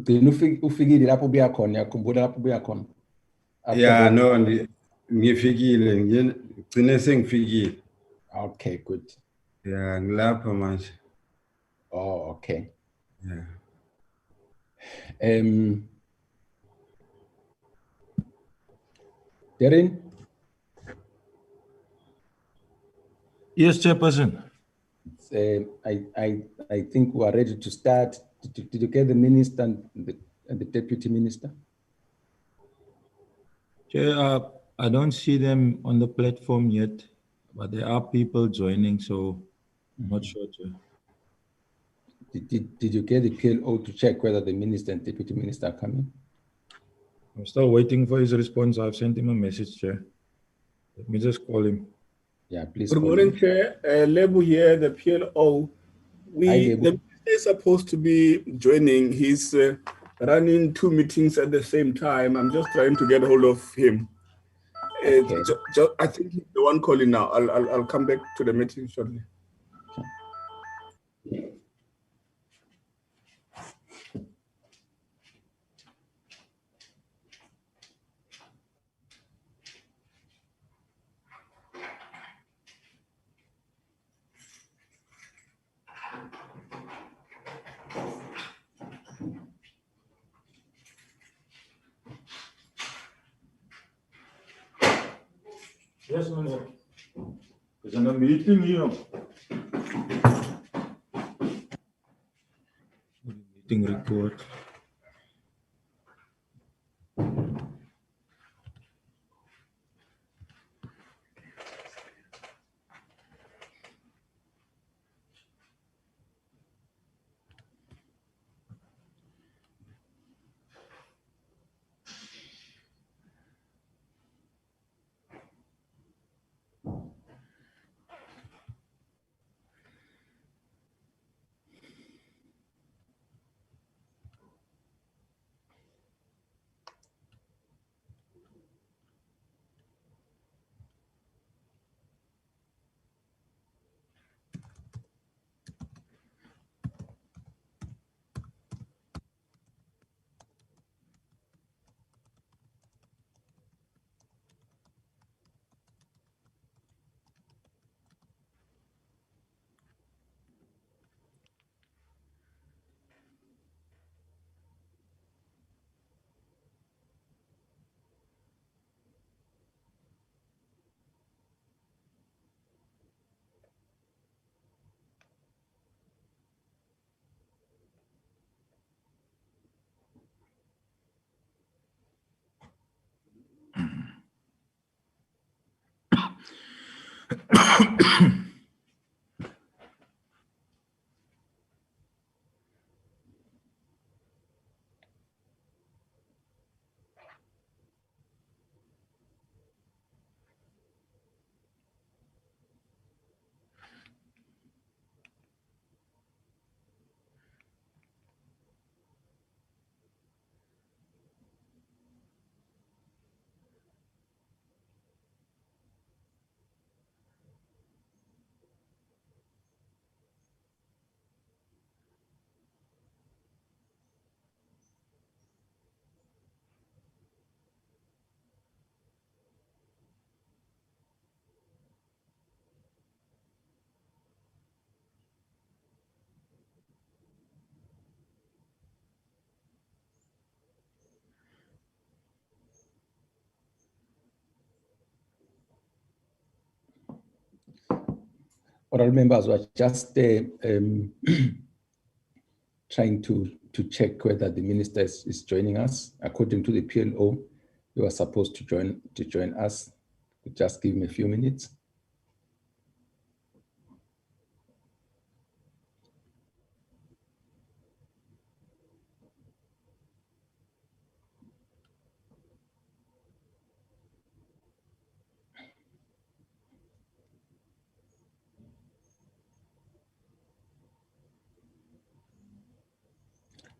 ugcina ufikile lapho ubuya khona, yakhumbula lapho ubuya khona? Yeah, no, ngifikile, ngigcine sengifikile. Okay, good. Yeah, ngilapha manje. Oh, okay. Yeah. Darren? Yes, Chairperson. I think we are ready to start. Did you get the minister and the deputy minister? Chair, I don't see them on the platform yet, but there are people joining, so I'm not sure, Chair. Did you get the PLO to check whether the minister and deputy minister are coming? I'm still waiting for his response. I've sent him a message, Chair. Let me just call him. Yeah, please. Good morning, Chair. Lebu here, the PLO. The minister is supposed to be joining. He's running 2 meetings at the same time. I'm just trying to get a hold of him. Okay. I think he's the one calling now. I'll come back to the meeting shortly. Yes, Minister. There's a meeting here. Meeting record. Oral members were just trying to check whether the minister is joining us. According to the PLO, you are supposed to join us. Just give me a few minutes.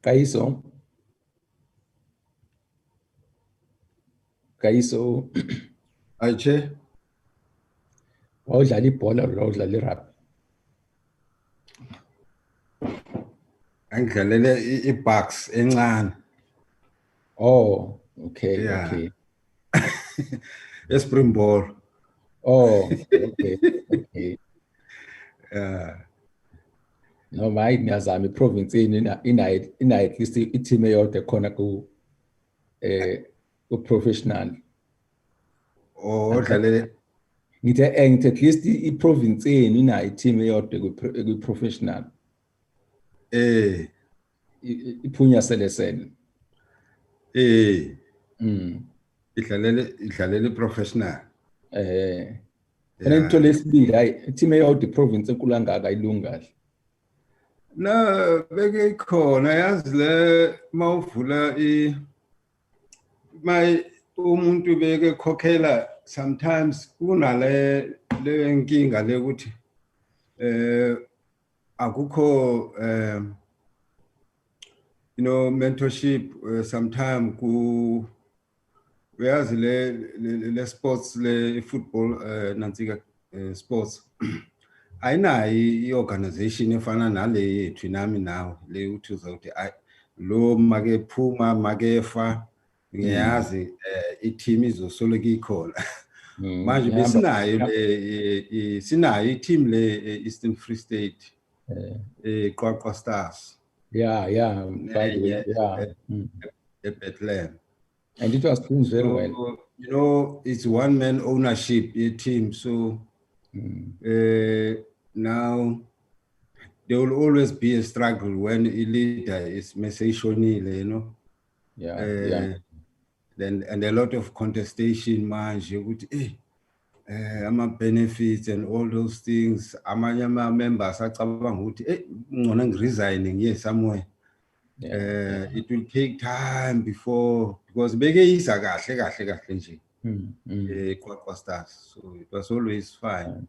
Kaiso. Aiche? Wawudlala ibhola or wawudlala irugby? Angidlalele i-Bucks encane. Oh, okay, Yeah. okay. Espringbok. Oh, okay, okay. Yeah. No, my ngiyazama iprovince ina at least i-team eyodwa khona ku professional. Oh, dlalele Ngithe at least i-province yenu ina i-team eyodwa ku professional. Iphunya selesele. Idlalele professional. Khona into lesibili hayi i-team eyodwa iprovince enkulu kangaka ayilungi kahle. No, beke ikhona yazi le mawuvula umuntu beke khokhela sometimes kunale le nkinga le ukuthi akukho mentorship sometimes ku uyazi le sports le football nansika sports ayinayo i-organization efana nale yethu nami nawe le uthi uzawuthi lo make phuma makefa ngiyazi i-team izosoloke ikhona manje sinayo i-team le Eastern Free State Qwaqwa Stars Yeah, by the way, yeah. Bethlehem. And it was doing very well. You know, it's one-man ownership team, so now there will always be a struggle when a leader is messaging, you know. Yeah. Then and a lot of contestation, man. Benefits and all those things. Members are resigning here somewhere. It will take time before because stars. So it was always fine.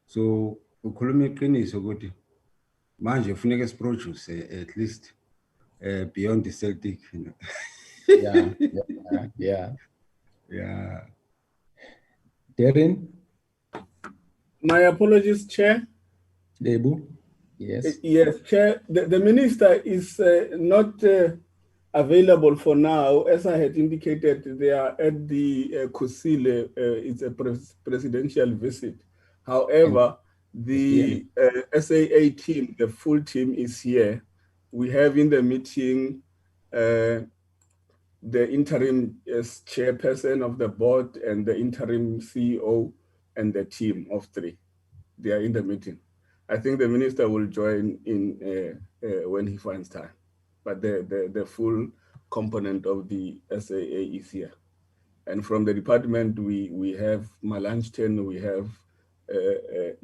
So ukhuluma iqiniso ukuthi manje ufuneka siproduce at least beyond the Celtic, you know. Yeah. Darren? My apologies, Chair. Lebu? Yes. Yes, Chair. The minister is not available for now. As I had indicated, they are at the Kusile. It's a presidential visit. However, the SAA team, the full team is here. We have in the meeting the interim chairperson of the board and the interim CEO and the team of 3. They are in the meeting. I think the minister will join in when he finds time, but the full component of the SAA is here. And from the department, we have Malanchten, we have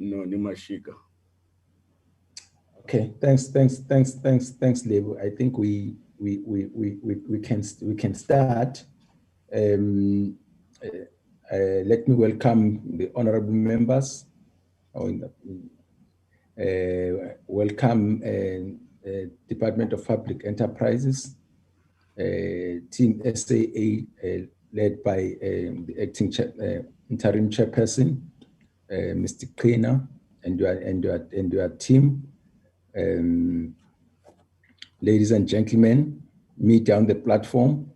Nimashika. Okay, thanks, Lebu. I think we can start. Let me welcome the honorable members. Welcome Department of Public Enterprises, Team SAA led by the acting interim chairperson, Mr. Kleiner, and your team. Ladies and gentlemen, meet down the platform.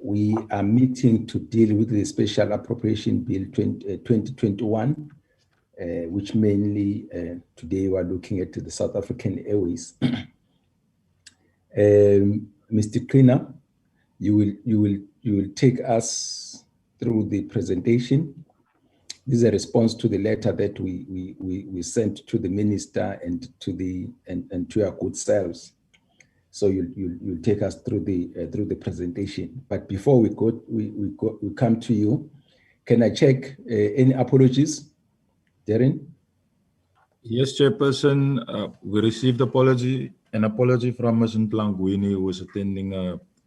We are meeting to deal with the Special Appropriation Bill 2021, which mainly today we are looking at the South African Airways. Mr. Kleiner, you will take us through the presentation. This is a response to the letter that we sent to the minister and to your good selves. So you'll take us through the presentation. But before we come to you, can I check any apologies, Darren? Yes, Chairperson. We received an apology from Ms. Ntlangwini, who was attending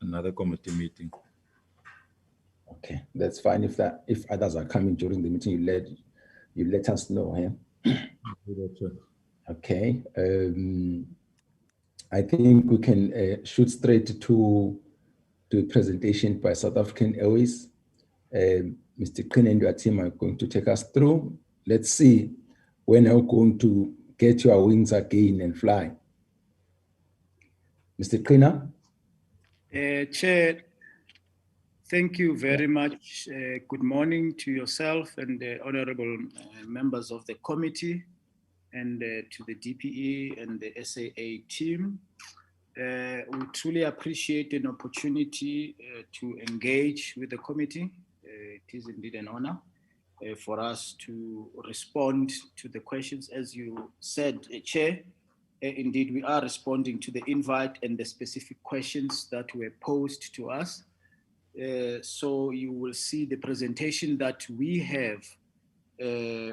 another committee meeting. Okay, that's fine. If others are coming during the meeting, you let us know. Okay. I think we can shoot straight to the presentation by South African Airways. Mr. Klein and your team are going to take us through. Let's see when you're going to get your wings again and fly. Mr. Cleaner? Chair, thank you very much. Good morning to yourself and the honorable members of the committee, and to the DPE and the SAA team. We truly appreciate an opportunity to engage with the committee. It is indeed an honor for us to respond to the questions. As you said, Chair, indeed we are responding to the invite and the specific questions that were posed to us. So you will see the presentation that we have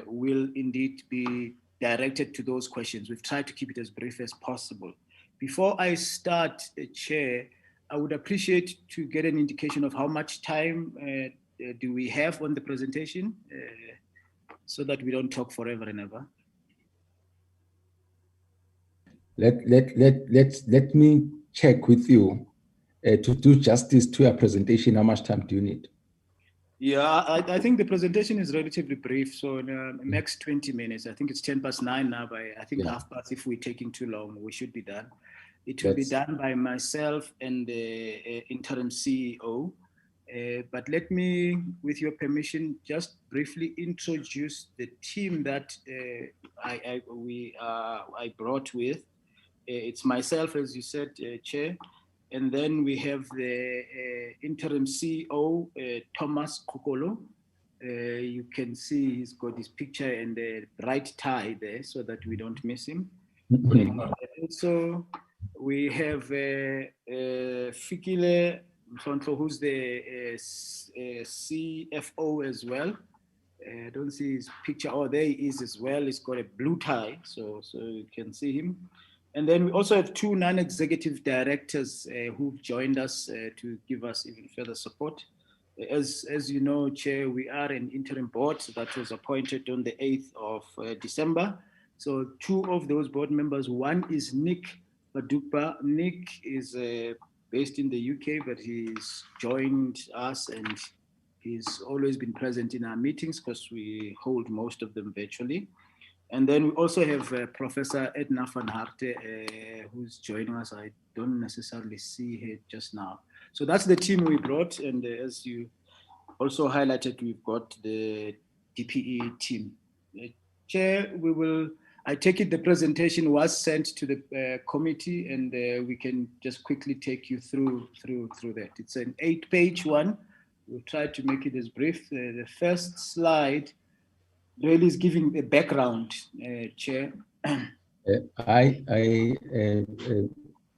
will indeed be directed to those questions. We've tried to keep it as brief as possible. Before I start, Chair, I would appreciate to get an indication of how much time do we have on the presentation, so that we don't talk forever and ever. Let me check with you to do justice to your presentation. How much time do you need? Yeah, I think the presentation is relatively brief. So in the next 20 minutes, I think it's 9:10 now. By I think 30:30, if we're taking too long, we should be done. It will be done by myself and the interim CEO. But let me, with your permission, just briefly introduce the team that I brought with. It's myself, as you said, Chair. And then we have the interim CEO, Thomas Kokolo. You can see he's got his picture and the bright tie there so that we don't miss him. Also, we have Fikile Mfondlo, who's the CFO as well. I don't see his picture. Oh, there he is as well. He's got a blue tie, so you can see him. And then we also have two non-executive directors who've joined us to give us even further support. As you know, Chair, we are an interim board that was appointed on the 8th of December. So two of those board members, one is Nick Badukba. Nick is based in the UK, but he's joined us and he's always been present in our meetings because we hold most of them virtually. And then we also have Professor Edna van Harte, who's joining us. I don't necessarily see her just now. So that's the team we brought. And as you also highlighted, we've got the DPE team. Chair, I take it the presentation was sent to the committee, and we can just quickly take you through that. It's an 8-page one. We'll try to make it as brief. The first slide really is giving a background, Chair.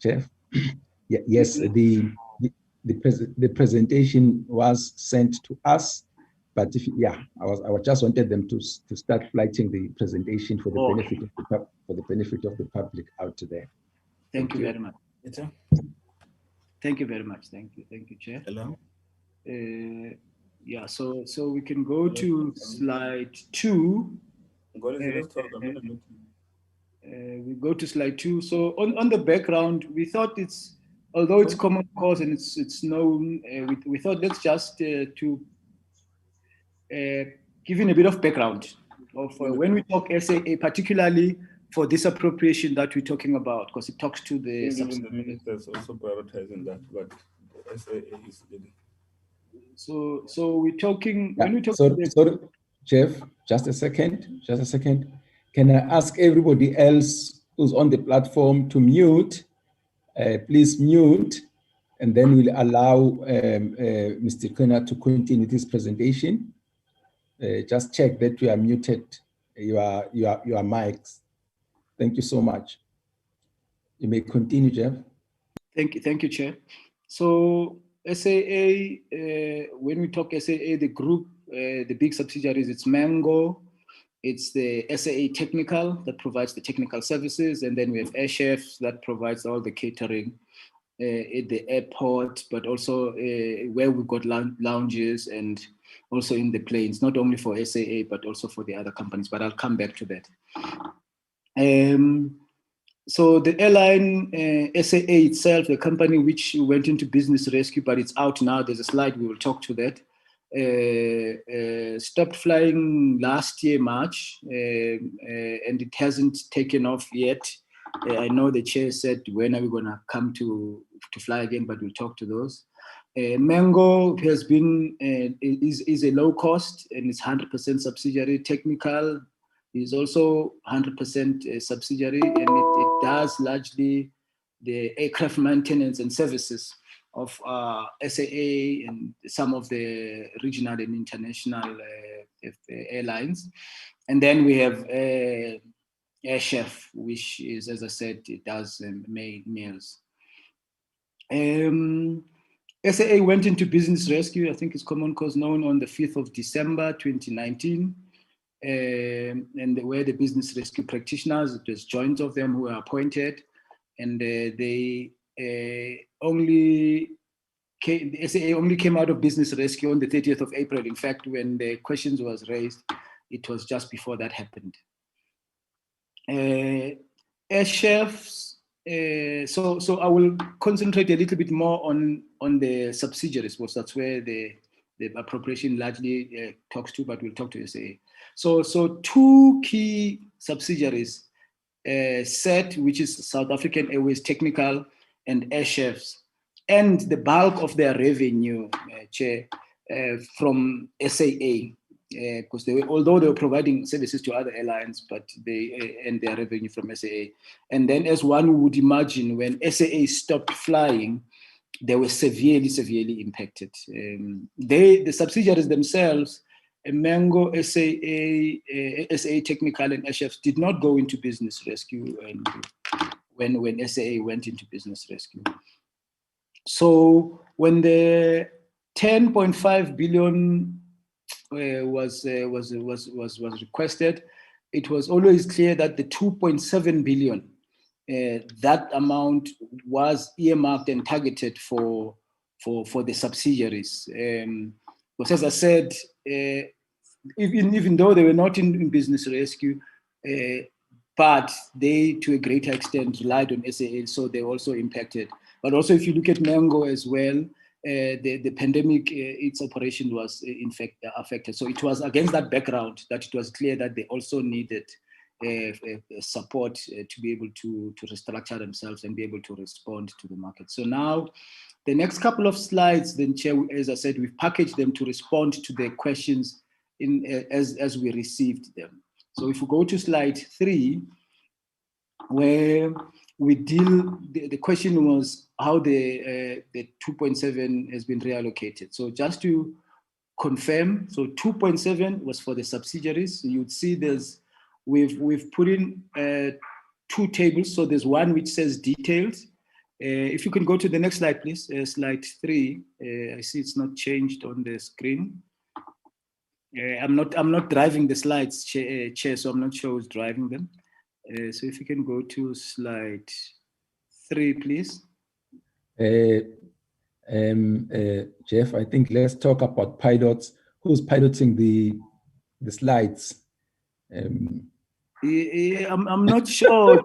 Jeff. Yes, the presentation was sent to us, but I just wanted them to start writing the presentation for the benefit of the public out there. Thank you very much. Thank you very much. Thank you, Chair. Hello. Yeah, so we can go to slide 2. We go to slide 2. So on the background, we thought although it's common cause and it's known, we thought let's just to give in a bit of background of when we talk SAA, particularly for this appropriation that we're talking about, because it talks to the. The ministers also prioritizing that, but SAA is leading. So we're talking when we talk. Sorry, Jeff. Just a second. Can I ask everybody else who's on the platform to mute? Please mute, and then we'll allow Mr. Kuna to continue this presentation. Just check that you are muted. Your mics. Thank you so much. You may continue, Jeff. Thank you, Chair. So SAA, when we talk SAA, the group, the big subsidiaries, it's Mango, it's the SAA Technical that provides the technical services, and then we have Air Chefs that provides all the catering at the airport, but also where we've got lounges and also in the planes, not only for SAA, but also for the other companies, but I'll come back to that. So the airline, SAA itself, the company which went into business rescue, but it's out now. There's a slide, we will talk to that. Stopped flying last year, March, and it hasn't taken off yet. I know the chair said, when are we going to come to fly again, but we'll talk to those. Mango has been, is a low cost and it's 100% subsidiary. Technical is also 100% subsidiary, and it does largely the aircraft maintenance and services of SAA and some of the regional and international airlines. And then we have Air Chef, which is, as I said, it does made meals. SAA went into business rescue, I think it's common cause known, on the 5th of December 2019. And they were the business rescue practitioners. It was joint of them who were appointed. And the SAA only came out of business rescue on the 30th of April. In fact, when the questions was raised, it was just before that happened. Air Chefs, so I will concentrate a little bit more on the subsidiaries, because that's where the appropriation largely talks to, but we'll talk to SAA. So two key subsidiaries, SET, which is South African Airways Technical, and Air Chefs, and the bulk of their revenue, Chair, from SAA, because although they were providing services to other airlines, but they and their revenue from SAA. And then, as one would imagine, when SAA stopped flying, they were severely impacted. The subsidiaries themselves, Mango, SAA Technical, and Air Chefs did not go into business rescue when SAA went into business rescue. So when the 10.5 billion was requested, it was always clear that the 2.7 billion, that amount was earmarked and targeted for the subsidiaries. Because as I said, even though they were not in business rescue, but they, to a greater extent, relied on SAA, so they also impacted. But also, if you look at Mango as well, the pandemic, its operation was in fact affected. So it was against that background that it was clear that they also needed support to be able to restructure themselves and be able to respond to the market. So now, the next couple of slides, then, Chair, as I said, we've packaged them to respond to the questions as we received them. So if we go to slide 3, where we deal, the question was how the 2.7 has been reallocated. So just to confirm, so 2.7 was for the subsidiaries. So you'd see we've put in 2 tables. So there's one which says details. If you can go to the next slide, please, slide 3. I see it's not changed on the screen. I'm not driving the slides, Chair, so I'm not sure who's driving them. So if you can go to slide 3, please. Jeff, I think let's talk about pilots. Who's piloting the slides? I'm not sure.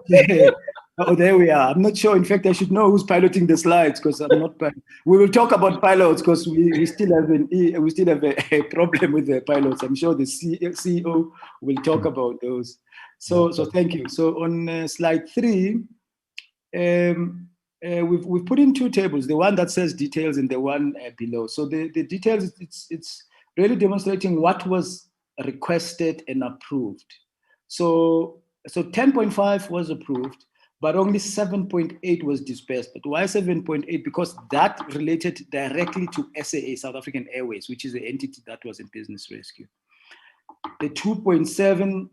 Oh, there we are. I'm not sure. In fact, I should know who's piloting the slides, because I'm not. We will talk about pilots, because we still have a problem with the pilots. I'm sure the CEO will talk about those. So thank you. So on slide 3, we've put in 2 tables, the one that says details and the one below. So the details, it's really demonstrating what was requested and approved. So 10.5 was approved, but only 7.8 was dispersed. But why 7.8? Because that related directly to SAA, South African Airways, which is the entity that was in business rescue. The 2.7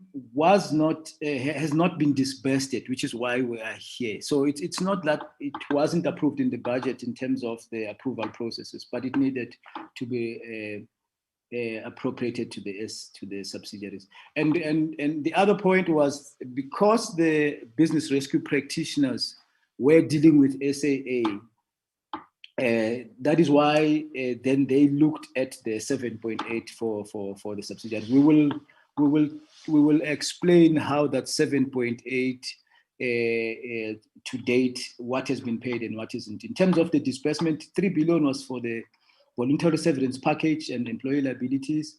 has not been disbursed yet, which is why we are here. So it's not that it wasn't approved in the budget in terms of the approval processes, but it needed to be appropriated to the subsidiaries. And the other point was, because the business rescue practitioners were dealing with SAA, that is why then they looked at the 7.8 for the subsidiaries. We will explain how that 7.8 to date, what has been paid and what isn't. In terms of the disbursement, 3 billion was for the voluntary severance package and employee liabilities.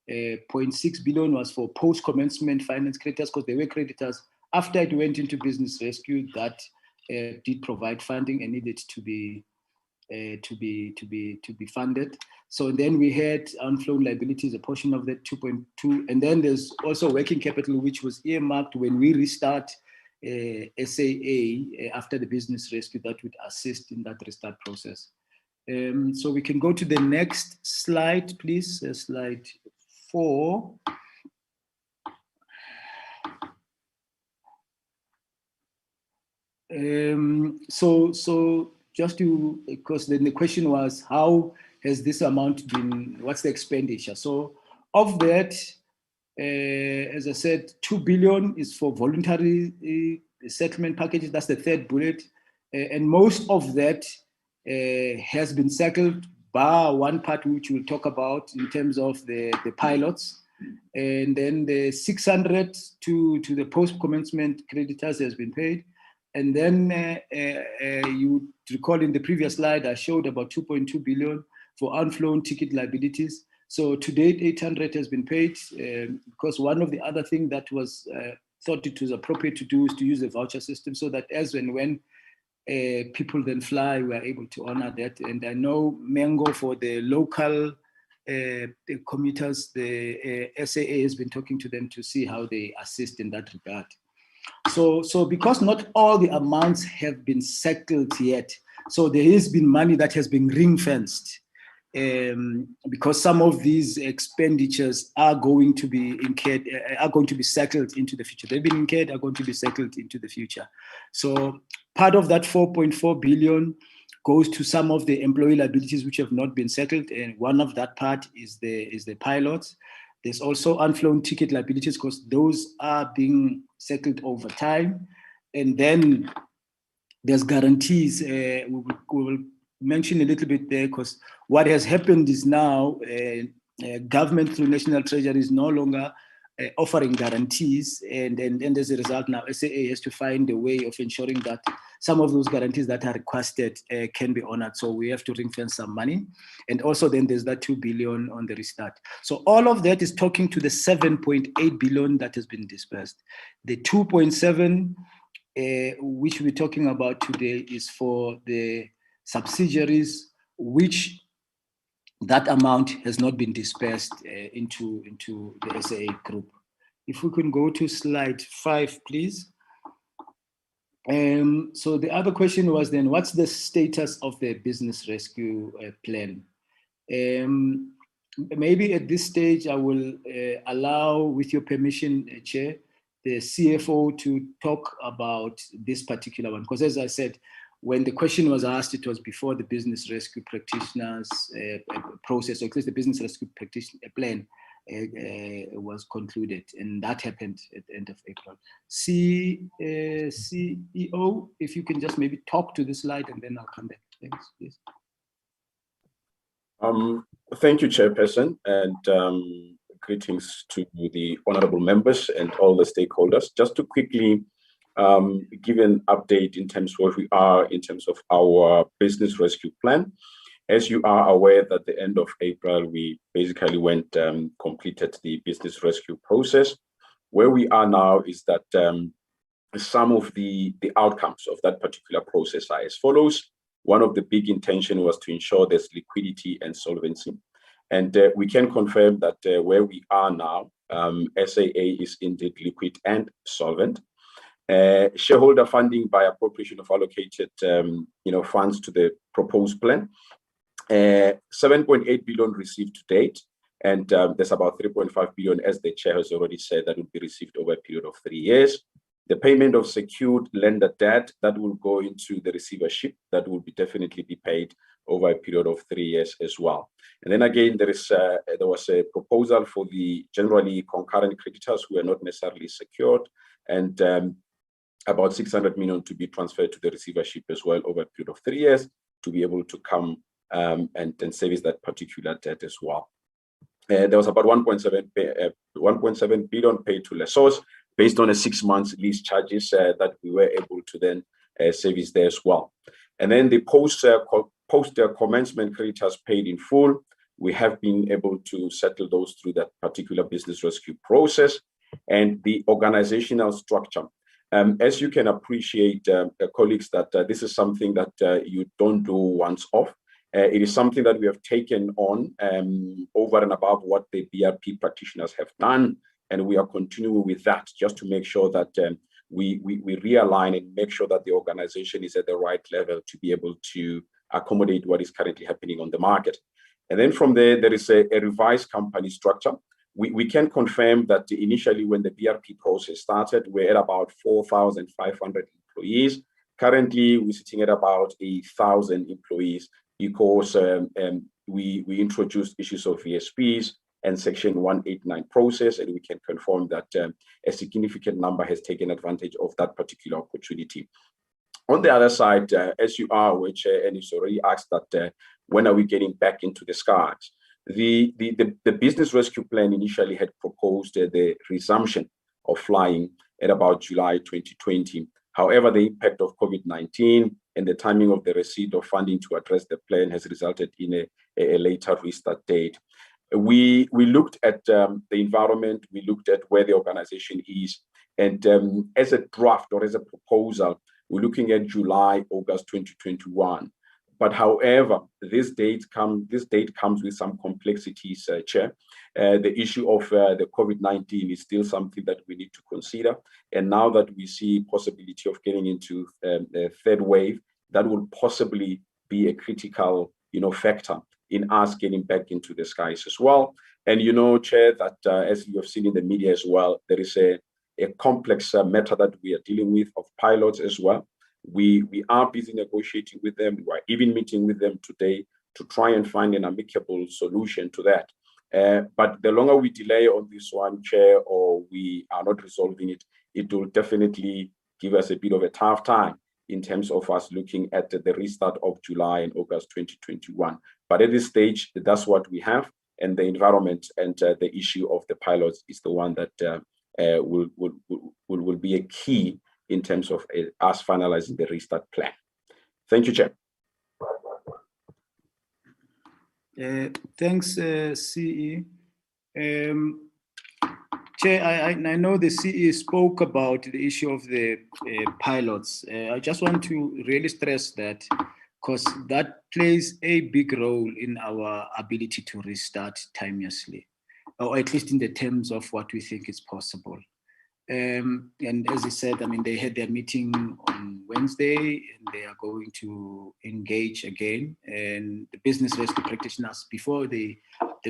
0.6 billion was for post-commencement finance creditors, because they were creditors after it went into business rescue, that did provide funding and needed to be funded. So then we had unflown liabilities, a portion of that 2.2, and then there's also working capital, which was earmarked when we restart SAA after the business rescue, that would assist in that restart process. So we can go to the next slide, please, slide 4. So just to, because then the question was, how has this amount been, what's the expenditure? So of that, as I said, 2 billion is for voluntary settlement packages. That's the third bullet. And most of that has been settled, bar one part which we'll talk about in terms of the pilots. And then the 600 to the post-commencement creditors has been paid. And then you recall in the previous slide, I showed about 2.2 billion for unflown ticket liabilities. So to date, 800 has been paid because one of the other things that was thought it was appropriate to do is to use a voucher system so that as and when people then fly, we are able to honor that. And I know Mango for the local commuters, the SAA has been talking to them to see how they assist in that regard. So because not all the amounts have been settled yet, so there has been money that has been ring-fenced because some of these expenditures are going to be incurred, are going to be settled into the future. They've been incurred, are going to be settled into the future. So part of that 4.4 billion goes to some of the employee liabilities which have not been settled, and one of that part is the pilots. There's also unflown ticket liabilities because those are being settled over time. And then there's guarantees. We will mention a little bit there because what has happened is now government through National Treasury is no longer offering guarantees. And as a result now, SAA has to find a way of ensuring that some of those guarantees that are requested can be honored. So we have to ring fence some money. And also then there's that 2 billion on the restart. So all of that is talking to the 7.8 billion that has been dispersed. The 2.7, which we're talking about today, is for the subsidiaries, which that amount has not been dispersed into the SAA group. If we can go to slide 5, please. So the other question was then, what's the status of the business rescue plan? Maybe at this stage, I will allow, with your permission, Chair, the CFO to talk about this particular one. Because as I said, when the question was asked, it was before the business rescue practitioners process, or at least the business rescue practitioner plan was concluded, and that happened at the end of April. CEO, if you can just maybe talk to the slide, and then I'll come back. Thanks, please. Thank you, Chairperson, and greetings to the honorable members and all the stakeholders. Just to quickly give an update in terms of where we are in terms of our business rescue plan. As you are aware, that at the end of April, we basically completed the business rescue process. Where we are now is that some of the outcomes of that particular process are as follows. One of the big intention was to ensure there's liquidity and solvency. And we can confirm that where we are now, SAA is indeed liquid and solvent. Shareholder funding by appropriation of allocated funds to the proposed plan. 7.8 billion received to date, and there's about 3.5 billion, as the chair has already said, that will be received over a period of 3 years. The payment of secured lender debt that will go into the receivership, that will be definitely be paid over a period of 3 years as well. And then again, there was a proposal for the generally concurrent creditors who are not necessarily secured, and about 600 million to be transferred to the receivership as well over a period of 3 years to be able to come and service that particular debt as well. There was about 1.7 billion paid to lessors based on a 6 months lease charges that we were able to then service there as well. And then the post commencement creditors paid in full, we have been able to settle those through that particular business rescue process. And the organizational structure As you can appreciate, colleagues, that this is something that you don't do once off. It is something that we have taken on over and above what the BRP practitioners have done, and we are continuing with that just to make sure that we realign and make sure that the organization is at the right level to be able to accommodate what is currently happening on the market. And then from there is a revised company structure. We can confirm that initially when the BRP process started, we're at about 4,500 employees. Currently, we're sitting at about 1,000 employees because we introduced issues of VSPs and Section 189 process, and we can confirm that a significant number has taken advantage of that particular opportunity. On the other side, as you are aware, and it's already asked that when are we getting back into the skies? The business rescue plan initially had proposed the resumption of flying at about July 2020. However, the impact of COVID-19 and the timing of the receipt of funding to address the plan has resulted in a later restart date. We looked at the environment, we looked at where the organization is, and as a draft or as a proposal, we're looking at July, August 2021. But however, this date comes with some complexities, Chair. The issue of the COVID-19 is still something that we need to consider. And now that we see possibility of getting into a third wave, that will possibly be a critical, factor in us getting back into the skies as well. And Chair, that as you have seen in the media as well, there is a complex matter that we are dealing with of pilots as well. We are busy negotiating with them. We are even meeting with them today to try and find an amicable solution to that. But the longer we delay on this one, Chair, or we are not resolving it, it will definitely give us a bit of a tough time in terms of us looking at the restart of July and August 2021. But at this stage, that's what we have, and the environment and the issue of the pilots is the one that will be a key in terms of us finalizing the restart plan. Thank you, Chair. Thanks, CE. Chair, I know the CE spoke about the issue of the pilots. I just want to really stress that, because that plays a big role in our ability to restart timeously, or at least in the terms of what we think is possible. And as I said, they had their meeting on Wednesday, and they are going to engage again. And the business rescue practitioners, before the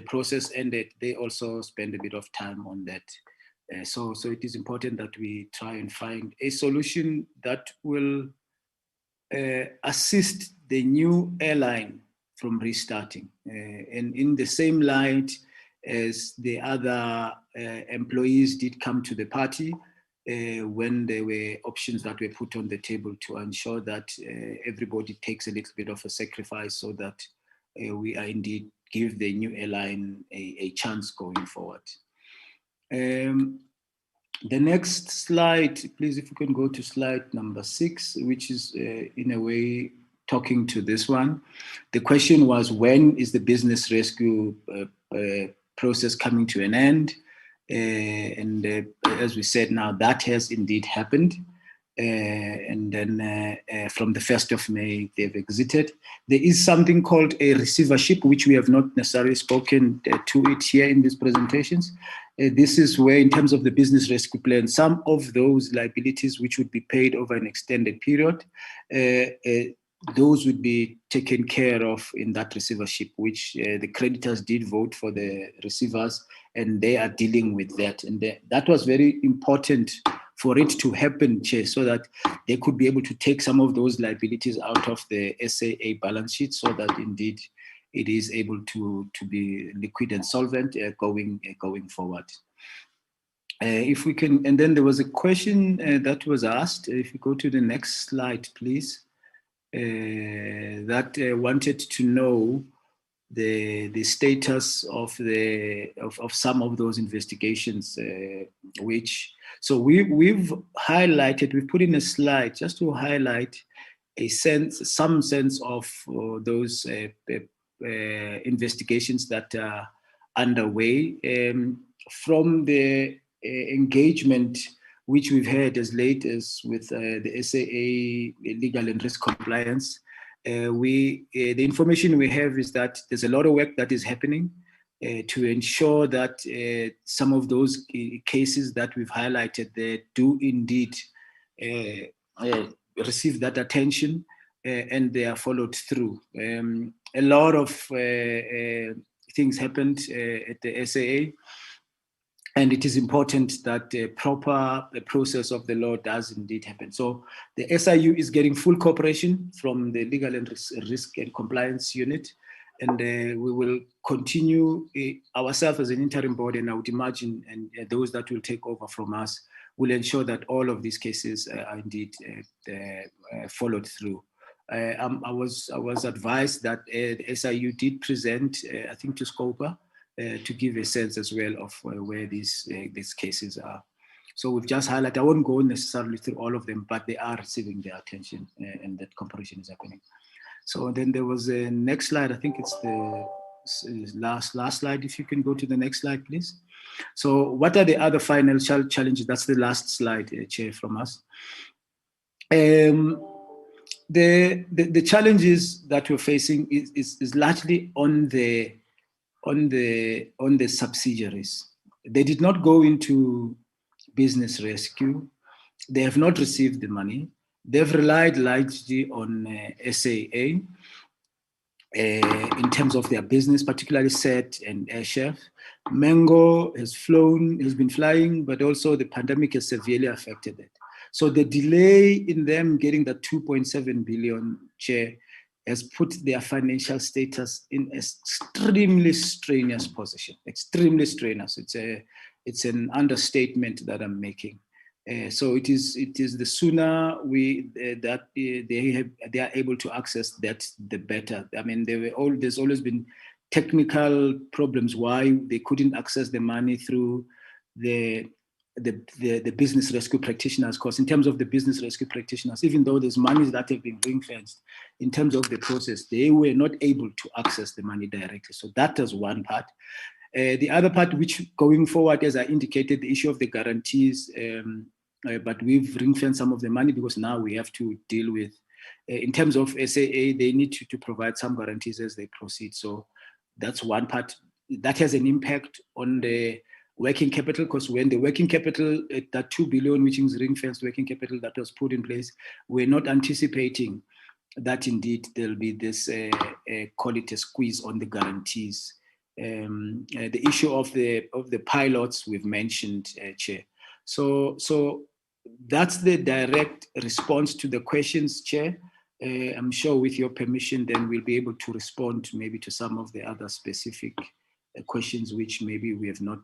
process ended, they also spend a bit of time on that. So it is important that we try and find a solution that will assist the new airline from restarting. And in the same light as the other employees did come to the party when there were options that were put on the table to ensure that everybody takes a little bit of a sacrifice so that we are indeed give the new airline a chance going forward. The next slide, please, if you can go to slide number 6, which is in a way talking to this one. The question was, when is the business rescue process coming to an end? And as we said, now that has indeed happened. And then from the 1st of May, they've exited. There is something called a receivership, which we have not necessarily spoken to it here in these presentations. This is where, in terms of the business rescue plan, some of those liabilities which would be paid over an extended period, those would be taken care of in that receivership, which the creditors did vote for the receivers, and they are dealing with that. And that was very important for it to happen, Chair, so that they could be able to take some of those liabilities out of the SAA balance sheet, so that indeed it is able to be liquid and solvent going forward. If we can, and then there was a question that was asked, if you go to the next slide, please, that wanted to know the status of some of those investigations, so we've highlighted, we've put in a slide just to highlight some sense of those investigations that are underway. From the engagement which we've had as late as with the SAA legal and risk compliance. The information we have is that there's a lot of work that is happening to ensure that some of those cases that we've highlighted there do indeed receive that attention and they are followed through. A lot of things happened at the SAA, and it is important that the proper process of the law does indeed happen. So the SIU is getting full cooperation from the Legal and Risk and Compliance Unit, and we will continue ourselves as an interim board, and I would imagine and those that will take over from us will ensure that all of these cases are indeed followed through. I was advised that the SIU did present, I think, to SCOPA, to give a sense as well of where these cases are. So we've just highlighted, I won't go necessarily through all of them, but they are receiving their attention and that cooperation is happening. So then there was a next slide, I think it's the last slide, if you can go to the next slide, please. So what are the other final challenges? That's the last slide, Chair, from us. The challenges that we're facing is largely on the subsidiaries. They did not go into business rescue. They have not received the money. They've relied largely on SAA in terms of their business, particularly SET and AirChef. Mango has been flying, but also the pandemic has severely affected it. So the delay in them getting the 2.7 billion, Chair, has put their financial status in an extremely strenuous position, extremely strenuous. It's an understatement that I'm making. So it is the sooner they are able to access that, the better. I mean, there's always been technical problems why they couldn't access the money through the business rescue practitioners. Because in terms of the business rescue practitioners, even though there's money that have been ring-fenced, in terms of the process, they were not able to access the money directly. So that is one part. The other part, which going forward, as I indicated, the issue of the guarantees, but we've ring-fenced some of the money because now we have to deal with, in terms of SAA, they need to provide some guarantees as they proceed. So that's one part. That has an impact on the working capital, because when the working capital, that 2 billion, which is ring-fenced working capital that was put in place, we're not anticipating that indeed there'll be this, call it a squeeze on the guarantees. The issue of the pilots we've mentioned, Chair. So that's the direct response to the questions, Chair. I'm sure with your permission, then we'll be able to respond maybe to some of the other specific questions which maybe we have not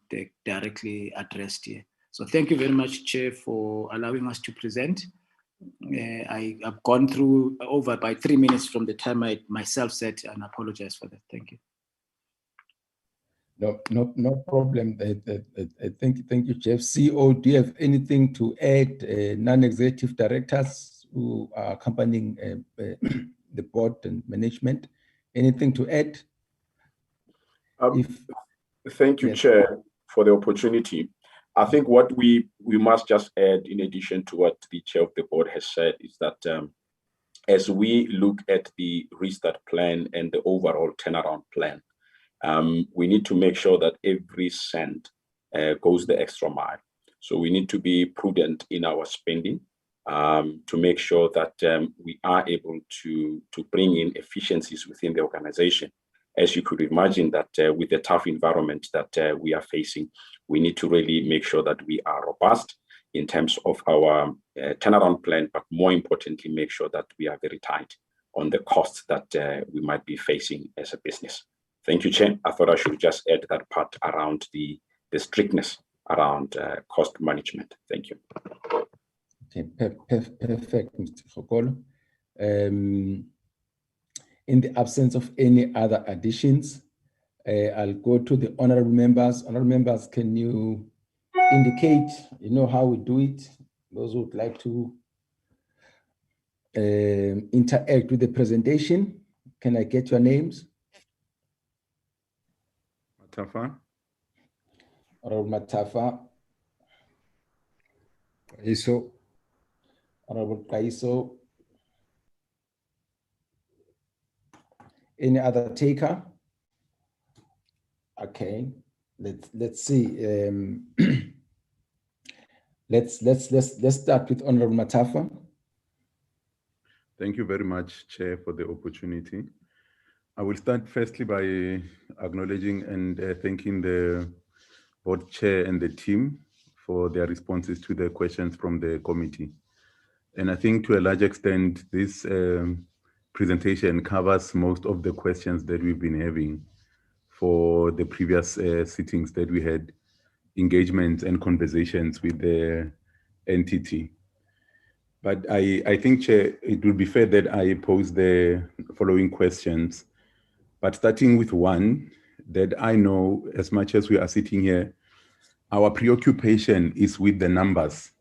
directly addressed here. So thank you very much, Chair, for allowing us to present. I've gone through over by 3 minutes from the time I myself said, and I apologize for that. Thank you. No problem. Thank you, Jeff. CEO, do you have anything to add? Non-executive directors who are accompanying the board and management, anything to add? Thank you, yes, Chair, for the opportunity. I think what we must just add, in addition to what the Chair of the board has said, is that as we look at the restart plan and the overall turnaround plan, we need to make sure that every cent goes the extra mile. So we need to be prudent in our spending to make sure that we are able to bring in efficiencies within the organization. As you could imagine, that with the tough environment that we are facing, we need to really make sure that we are robust in terms of our turnaround plan, but more importantly, make sure that we are very tight on the costs that we might be facing as a business. Thank you, Chair. I thought I should just add that part around the strictness around cost management. Thank you. Okay, perfect, Mr. Fokolo. In the absence of any other additions, I'll go to the honorable members. Honorable members, can you indicate, how we do it? Those who would like to interact with the presentation, can I get your names? Matafa. Honorable Matafa. ISO. Honorable Kaiso. Any other taker? Okay, let's see. Let's start with Honorable Matafa. Thank you very much, Chair, for the opportunity. I will start firstly by acknowledging and thanking the board chair and the team for their responses to the questions from the committee. And I think to a large extent, this presentation covers most of the questions that we've been having for the previous sittings that we had, engagements and conversations with the entity. But I think, Chair, it would be fair that I pose the following questions, but starting with one that I know, as much as we are sitting here, our preoccupation is with the numbers.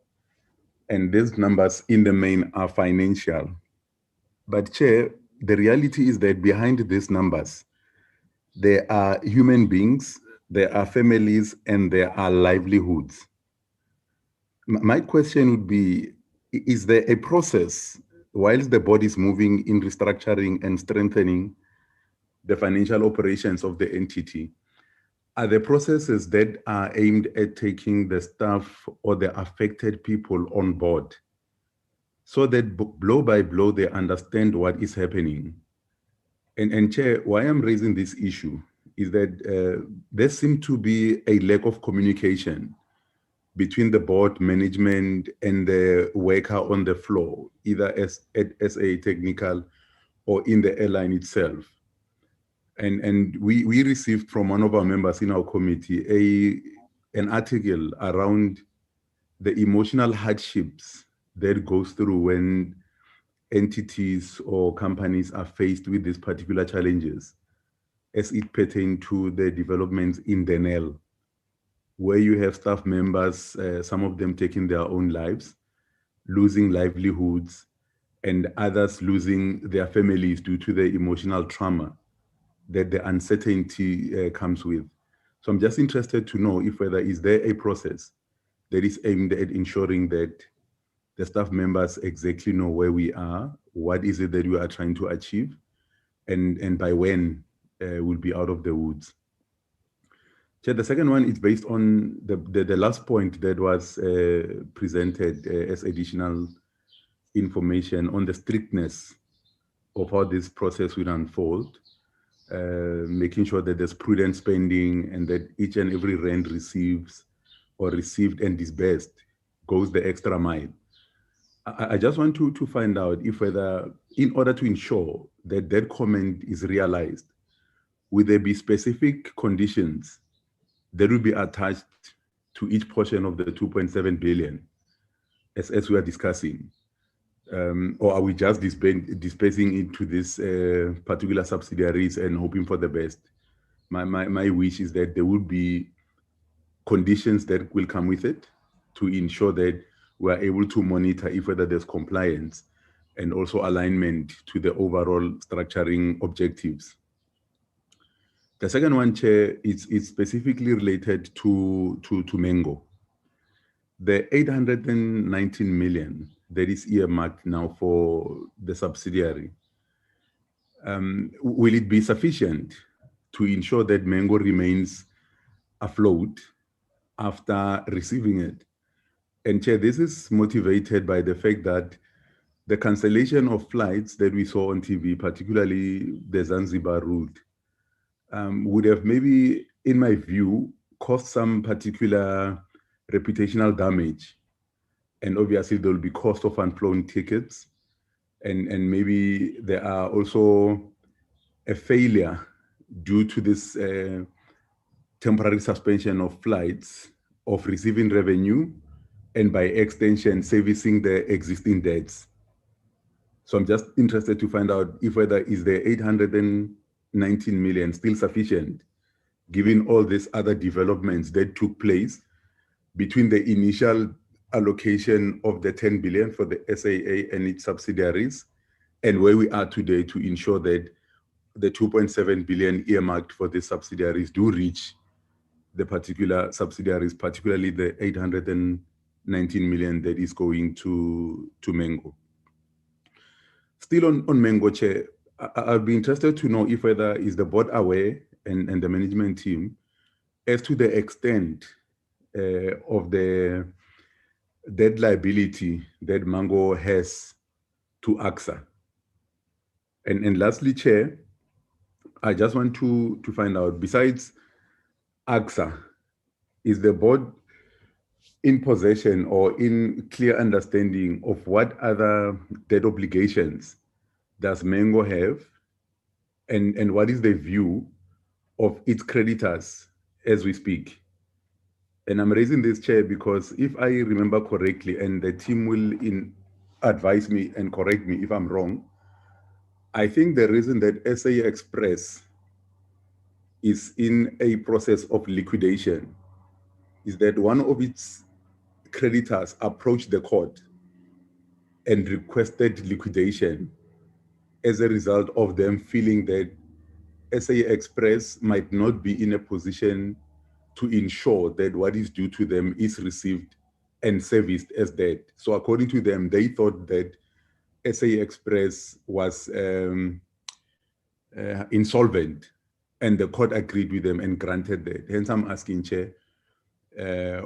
And these numbers in the main are financial. But Chair, the reality is that behind these numbers, there are human beings, there are families, and there are livelihoods. My question would be, is there a process, whilst the board is moving in restructuring and strengthening the financial operations of the entity, are there processes that are aimed at taking the staff or the affected people on board so that blow by blow they understand what is happening? And Chair, why I'm raising this issue is that there seems to be a lack of communication between the board management and the worker on the floor, either as a technical or in the airline itself. And we received from one of our members in our committee an article around the emotional hardships that goes through when entities or companies are faced with these particular challenges as it pertains to the developments in Denel, where you have staff members, some of them taking their own lives, losing livelihoods, and others losing their families due to the emotional trauma that the uncertainty comes with. So I'm just interested to know if whether is there a process that is aimed at ensuring that the staff members exactly know where we are, what is it that we are trying to achieve, and by when we'll be out of the woods. Chair, the second one is based on the last point that was presented as additional information on the strictness of how this process will unfold, making sure that there's prudent spending and that each and every rand received and disbursed goes the extra mile. I just want to find out if whether, in order to ensure that that comment is realized, will there be specific conditions that will be attached to each portion of the 2.7 billion as we are discussing? Or are we just dispersing into these particular subsidiaries and hoping for the best? My wish is that there will be conditions that will come with it to ensure that we are able to monitor if whether there's compliance and also alignment to the overall structuring objectives. The second one, Chair, is specifically related to Mango. The 819 million that is earmarked now for the subsidiary, will it be sufficient to ensure that Mango remains afloat after receiving it? And Chair, this is motivated by the fact that the cancellation of flights that we saw on TV, particularly the Zanzibar route, would have maybe, in my view, caused some particular reputational damage. And obviously there will be cost of unflown tickets. And maybe there are also a failure due to this temporary suspension of flights of receiving revenue and by extension servicing the existing debts. So I'm just interested to find out if whether is the 819 million still sufficient, given all these other developments that took place between the initial allocation of the 10 billion for the SAA and its subsidiaries and where we are today to ensure that the 2.7 billion earmarked for the subsidiaries do reach the particular subsidiaries, particularly the 819 19 million that is going to Mango. Still on Mango, Chair, I'd be interested to know if whether is the board aware and the management team as to the extent of the debt liability that Mango has to AXA. And lastly, Chair, I just want to find out, besides AXA, is the board in possession or in clear understanding of what other debt obligations does Mango have, and what is the view of its creditors as we speak? And I'm raising this, Chair, because if I remember correctly, and the team will advise me and correct me if I'm wrong, I think the reason that SA Express is in a process of liquidation is that one of its creditors approached the court and requested liquidation as a result of them feeling that SA Express might not be in a position to ensure that what is due to them is received and serviced as debt. So according to them, they thought that SA Express was insolvent, and the court agreed with them and granted that. Hence, I'm asking, Chair,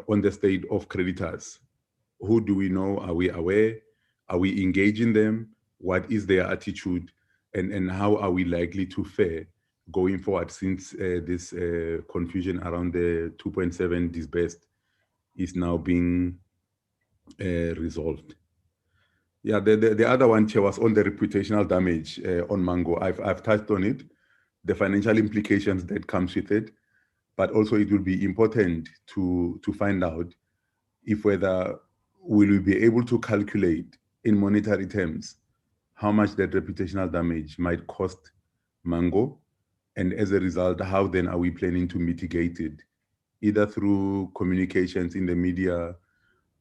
on the state of creditors, who do we know? Are we aware? Are we engaging them? What is their attitude? And how are we likely to fare going forward, since this confusion around the 2.7 disbursed is now being resolved? Yeah, the other one, Chair, was on the reputational damage on Mango. I've touched on it, the financial implications that comes with it, but also it will be important to find out if whether will we be able to calculate in monetary terms how much that reputational damage might cost Mango, and as a result, how then are we planning to mitigate it, either through communications in the media,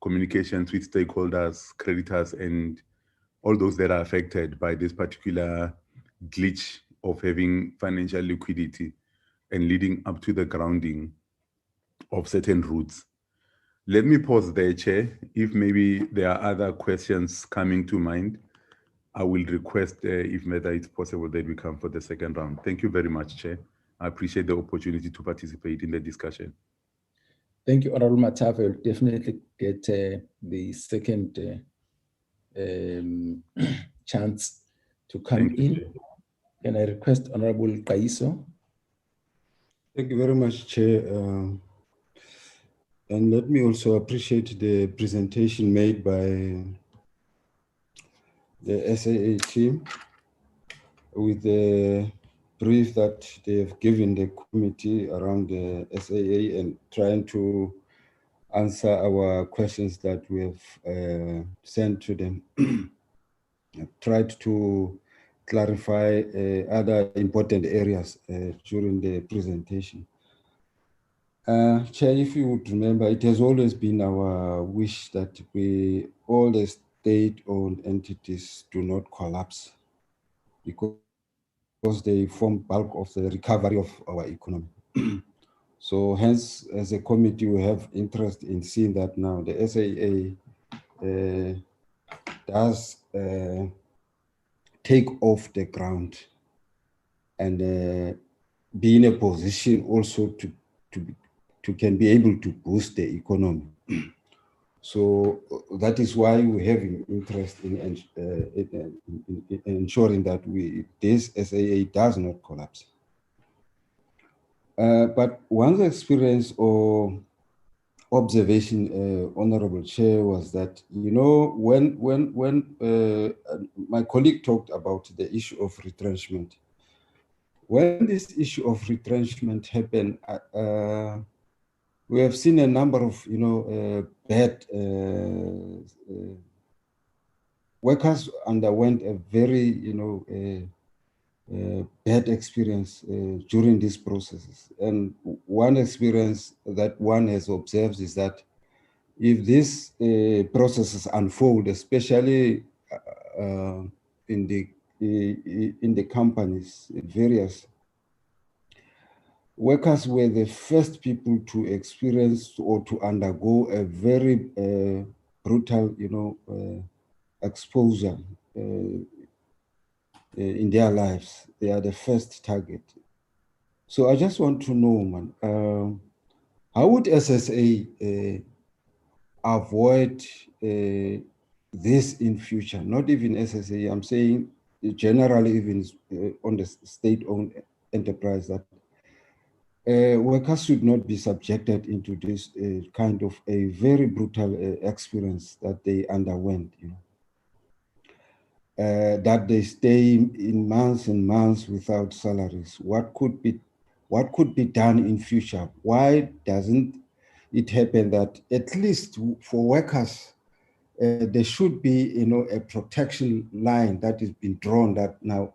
communications with stakeholders, creditors, and all those that are affected by this particular glitch of having financial liquidity and leading up to the grounding of certain routes. Let me pause there, Chair. If maybe there are other questions coming to mind, I will request if whether it's possible that we come for the second round. Thank you very much, Chair. I appreciate the opportunity to participate in the discussion. Thank you, Honorable Mathafa. We'll definitely get the second chance to come in. Can I request Honorable Kaiso? Thank you very much, Chair. And let me also appreciate the presentation made by the SAA team with the brief that they have given the committee around the SAA and trying to answer our questions that we have sent to them. I've tried to clarify other important areas during the presentation. Chair, if you would remember, it has always been our wish that all the state-owned entities do not collapse, because they form bulk of the recovery of our economy. So hence, as a committee, we have interest in seeing that now the SAA does take off the ground and be in a position also to can be able to boost the economy. So that is why we have an interest in ensuring that this SAA does not collapse. But one's experience or observation, Honorable Chair, was that, you know, when my colleague talked about the issue of retrenchment, when this issue of retrenchment happened, we have seen a number of, you know, bad workers underwent a very, you know, bad experience during these processes. And one experience that one has observed is that if these processes unfold, especially in the companies, various, workers were the first people to experience or to undergo a very brutal, exposure in their lives. They are the first target. So I just want to know, man, how would SSA avoid this in future? Not even SSA, I'm saying generally even on the state-owned enterprise, that workers should not be subjected into this kind of a very brutal experience that they underwent, that they stay in months and months without salaries. What could be done in future? Why doesn't it happen that at least for workers, there should be, a protection line that has been drawn, that now,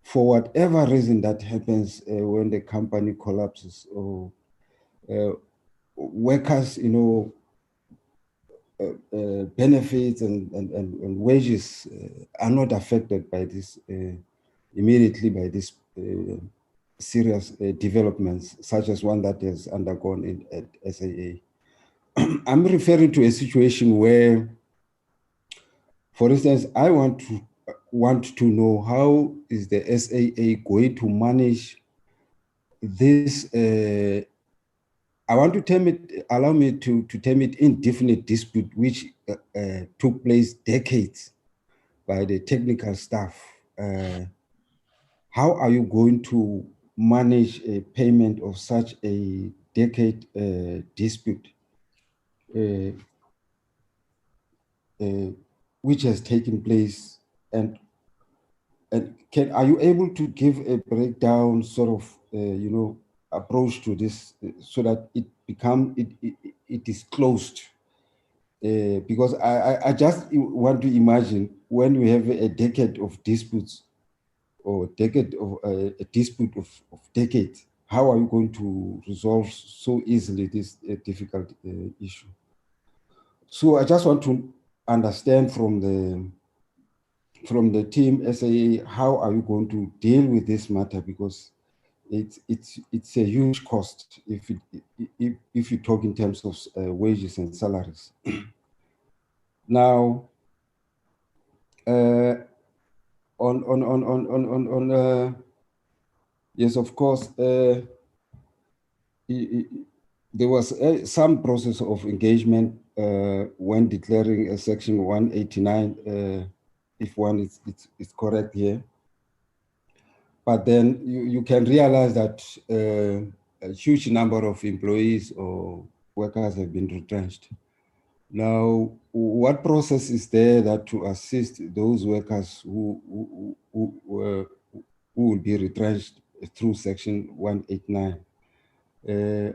for whatever reason that happens when the company collapses, or workers, benefits and wages are not affected by this immediately by this serious developments, such as one that has undergone at SAA. I'm referring to a situation where, for instance, I want to know how is the SAA going to manage this. I want to term it, allow me to term it indefinite dispute, which took place decades by the technical staff. How are you going to manage a payment of such a decade dispute, which has taken place? And are you able to give a breakdown sort of, approach to this so that it is closed? Because I just want to imagine when we have a decade of disputes, or a dispute of decades, how are you going to resolve so easily this difficult issue? So I just want to understand from the team SAA, how are you going to deal with this matter? Because it's a huge cost if you talk in terms of wages and salaries. Now, yes, of course, there was some process of engagement when declaring a section 189, if one is correct here. But then you can realize that a huge number of employees or workers have been retrenched. Now, what process is there that to assist those workers who will be retrenched through section 189?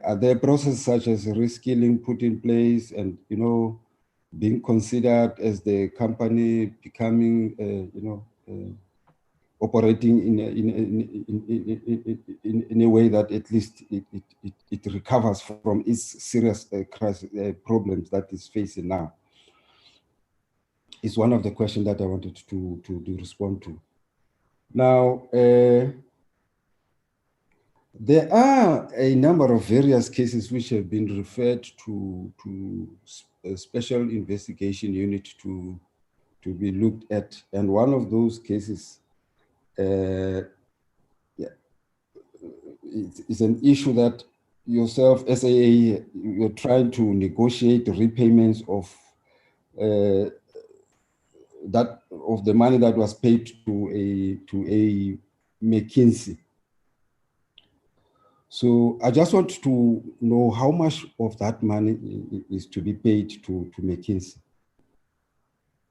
Are there processes such as reskilling put in place and, being considered as the company becoming, operating in a way that at least it recovers from its serious crisis problems that it's facing now? It's one of the questions that I wanted to respond to. Now, there are a number of various cases which have been referred to a special investigation unit to be looked at, and one of those cases it's an issue that yourself, SAA, you're trying to negotiate repayments of the money that was paid to a McKinsey. So I just want to know how much of that money is to be paid to McKinsey.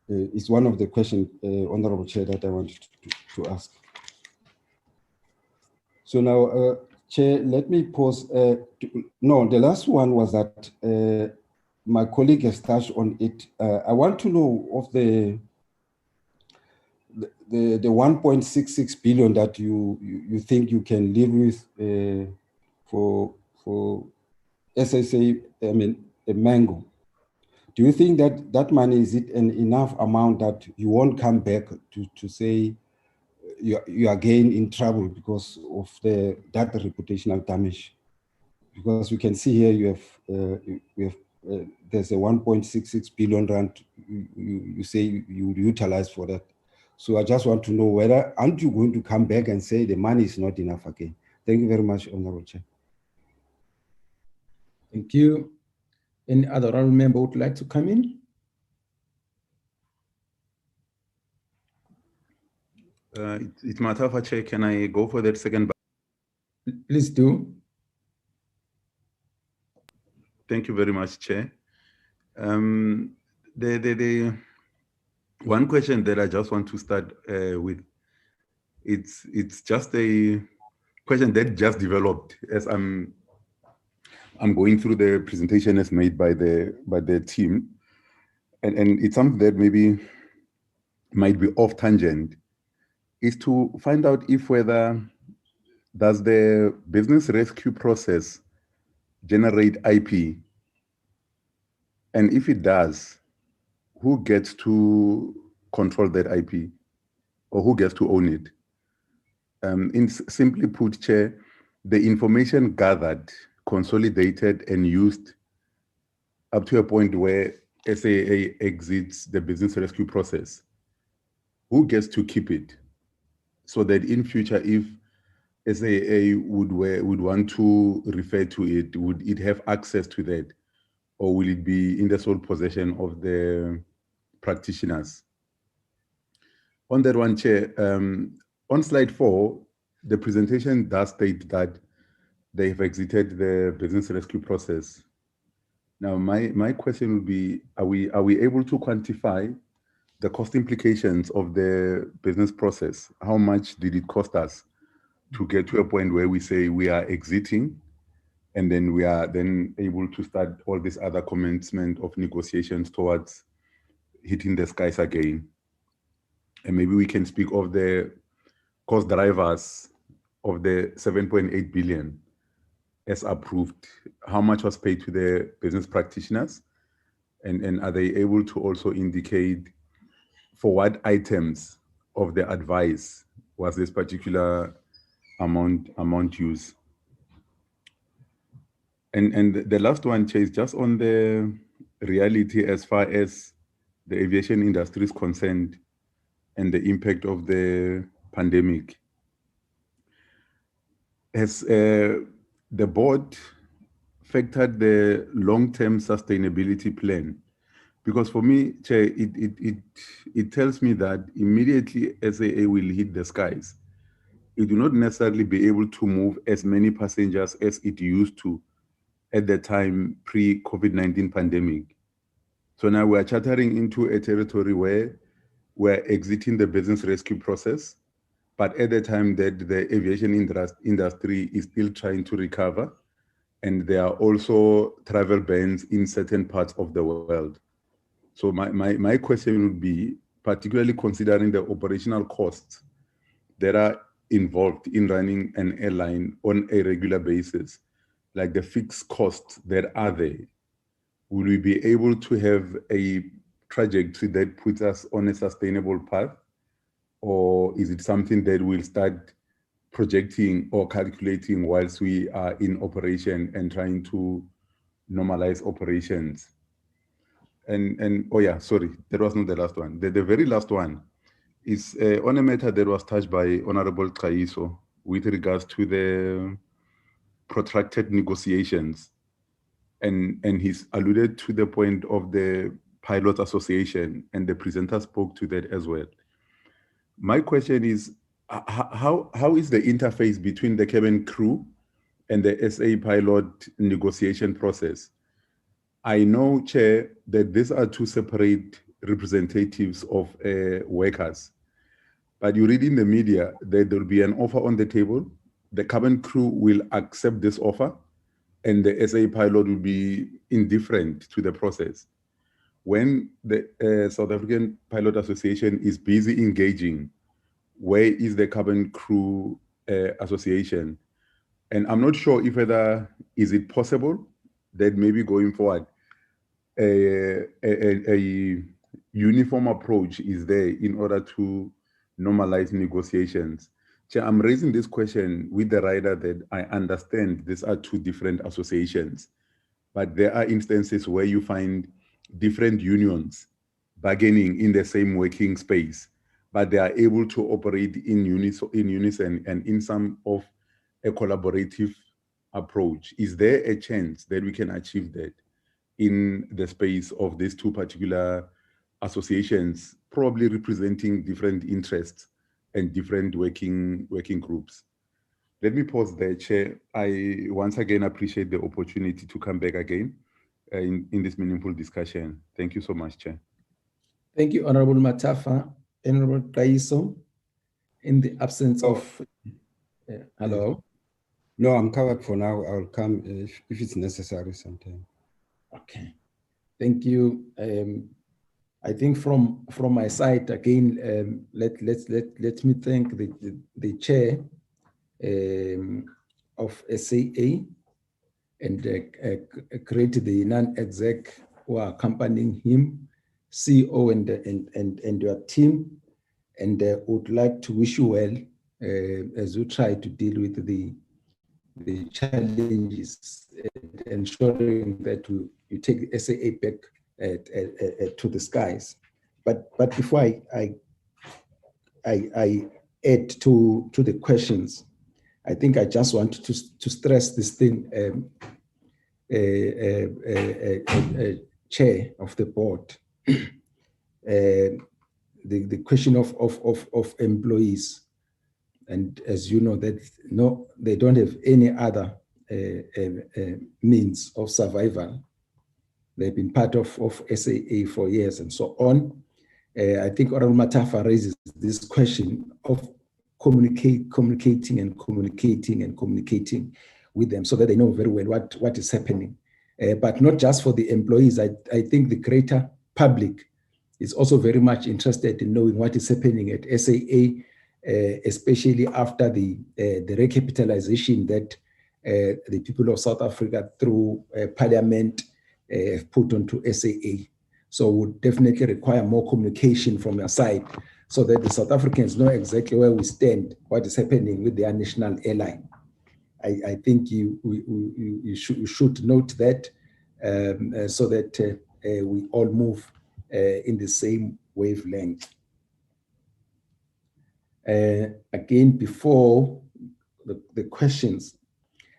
It's one of the questions, Honorable Chair, that I wanted to ask. So now, Chair, let me pause. No, the last one was that my colleague has touched on it. I want to know of the 1.66 billion that you think you can live with for SSA, I mean, a Mango. Do you think that money, is it an enough amount that you won't come back to say you are again in trouble because of that reputational damage. Because we can see here you have there's a 1.66 billion rand you say you utilize for that. So I just want to know whether, aren't you going to come back and say the money is not enough again? Thank you very much, Honorable Chair. Thank you. Any other honorable member would like to come in? It's Matafa, Chair. Can I go for that second? Please do. Thank you very much, Chair. The one question that I just want to start with, it's just a question that just developed as I'm going through the presentation as made by the team, and it's something that maybe might be off tangent, is to find out if whether does the business rescue process generate IP, and if it does, who gets to control that IP, or who gets to own it? Simply put, Chair, the information gathered, consolidated, and used up to a point where SAA exits the business rescue process, who gets to keep it? So that in future, if SAA would want to refer to it, would it have access to that? Or will it be in the sole possession of the practitioners? On that one, Chair, on slide 4, the presentation does state that they have exited the business rescue process. Now, my question would be, are we able to quantify the cost implications of the business process? How much did it cost us to get to a point where we say we are exiting, and then we are then able to start all this other commencement of negotiations towards hitting the skies again? And maybe we can speak of the cost drivers of the 7.8 billion as approved. How much was paid to the business practitioners? And are they able to also indicate for what items of the advice was this particular amount used? And the last one, Chair, is just on the reality as far as the aviation industry is concerned and the impact of the pandemic. Has the board factored the long-term sustainability plan? Because for me, Chair, it tells me that immediately SAA will hit the skies, it will not necessarily be able to move as many passengers as it used to at the time pre-COVID-19 pandemic. So now we're chartering into a territory where we're exiting the business rescue process, but at the time that the aviation industry is still trying to recover, and there are also travel bans in certain parts of the world. So my question would be, particularly considering the operational costs that are involved in running an airline on a regular basis, like the fixed costs that are there, will we be able to have a trajectory that puts us on a sustainable path? Or is it something that we'll start projecting or calculating whilst we are in operation and trying to normalize operations? And oh yeah, sorry, that was not the last one. The very last one is on a matter that was touched by Honorable Kaiso with regards to the protracted negotiations. And he's alluded to the point of the Pilots Association, and the presenter spoke to that as well. My question is, how is the interface between the cabin crew and the SA pilot negotiation process? I know, Chair, that these are two separate representatives of workers, but you read in the media that there will be an offer on the table, the cabin crew will accept this offer, and the SA pilot will be indifferent to the process. When the South African Pilot Association is busy engaging, where is the cabin crew association? And I'm not sure if whether is it possible that maybe going forward, a uniform approach is there in order to normalize negotiations. Chair, I'm raising this question with the rider that I understand these are two different associations, but there are instances where you find different unions bargaining in the same working space, but they are able to operate in unison and in some of a collaborative approach. Is there a chance that we can achieve that in the space of these two particular associations, probably representing different interests and different working groups? Let me pause there, Chair. I once again appreciate the opportunity to come back again in this meaningful discussion. Thank you so much, Chair. Thank you, Honorable Matafa. Honorable Taiso, in the absence of... hello? No, I'm covered for now. I'll come if it's necessary sometime. Okay, thank you. I think from my side, again, let me thank the chair of SAA and create the non-exec who are accompanying him, CEO and your team, and would like to wish you well as you try to deal with the challenges, ensuring that you take the SAA back to the skies. But before I add to the questions, I think I just want to stress this thing, chair of the board, the question of employees. And as you know, that no, they don't have any other means of survival. They've been part of SAA for years and so on. I think Honorable Matafa raises this question of communicating with them so that they know very well what is happening. But not just for the employees. I think the greater public is also very much interested in knowing what is happening at SAA, especially after the recapitalization that the people of South Africa through Parliament have put onto SAA. So would definitely require more communication from your side so that the South Africans know exactly where we stand, what is happening with their national airline. I think you should note that so that we all move in the same wavelength. Again, before the questions,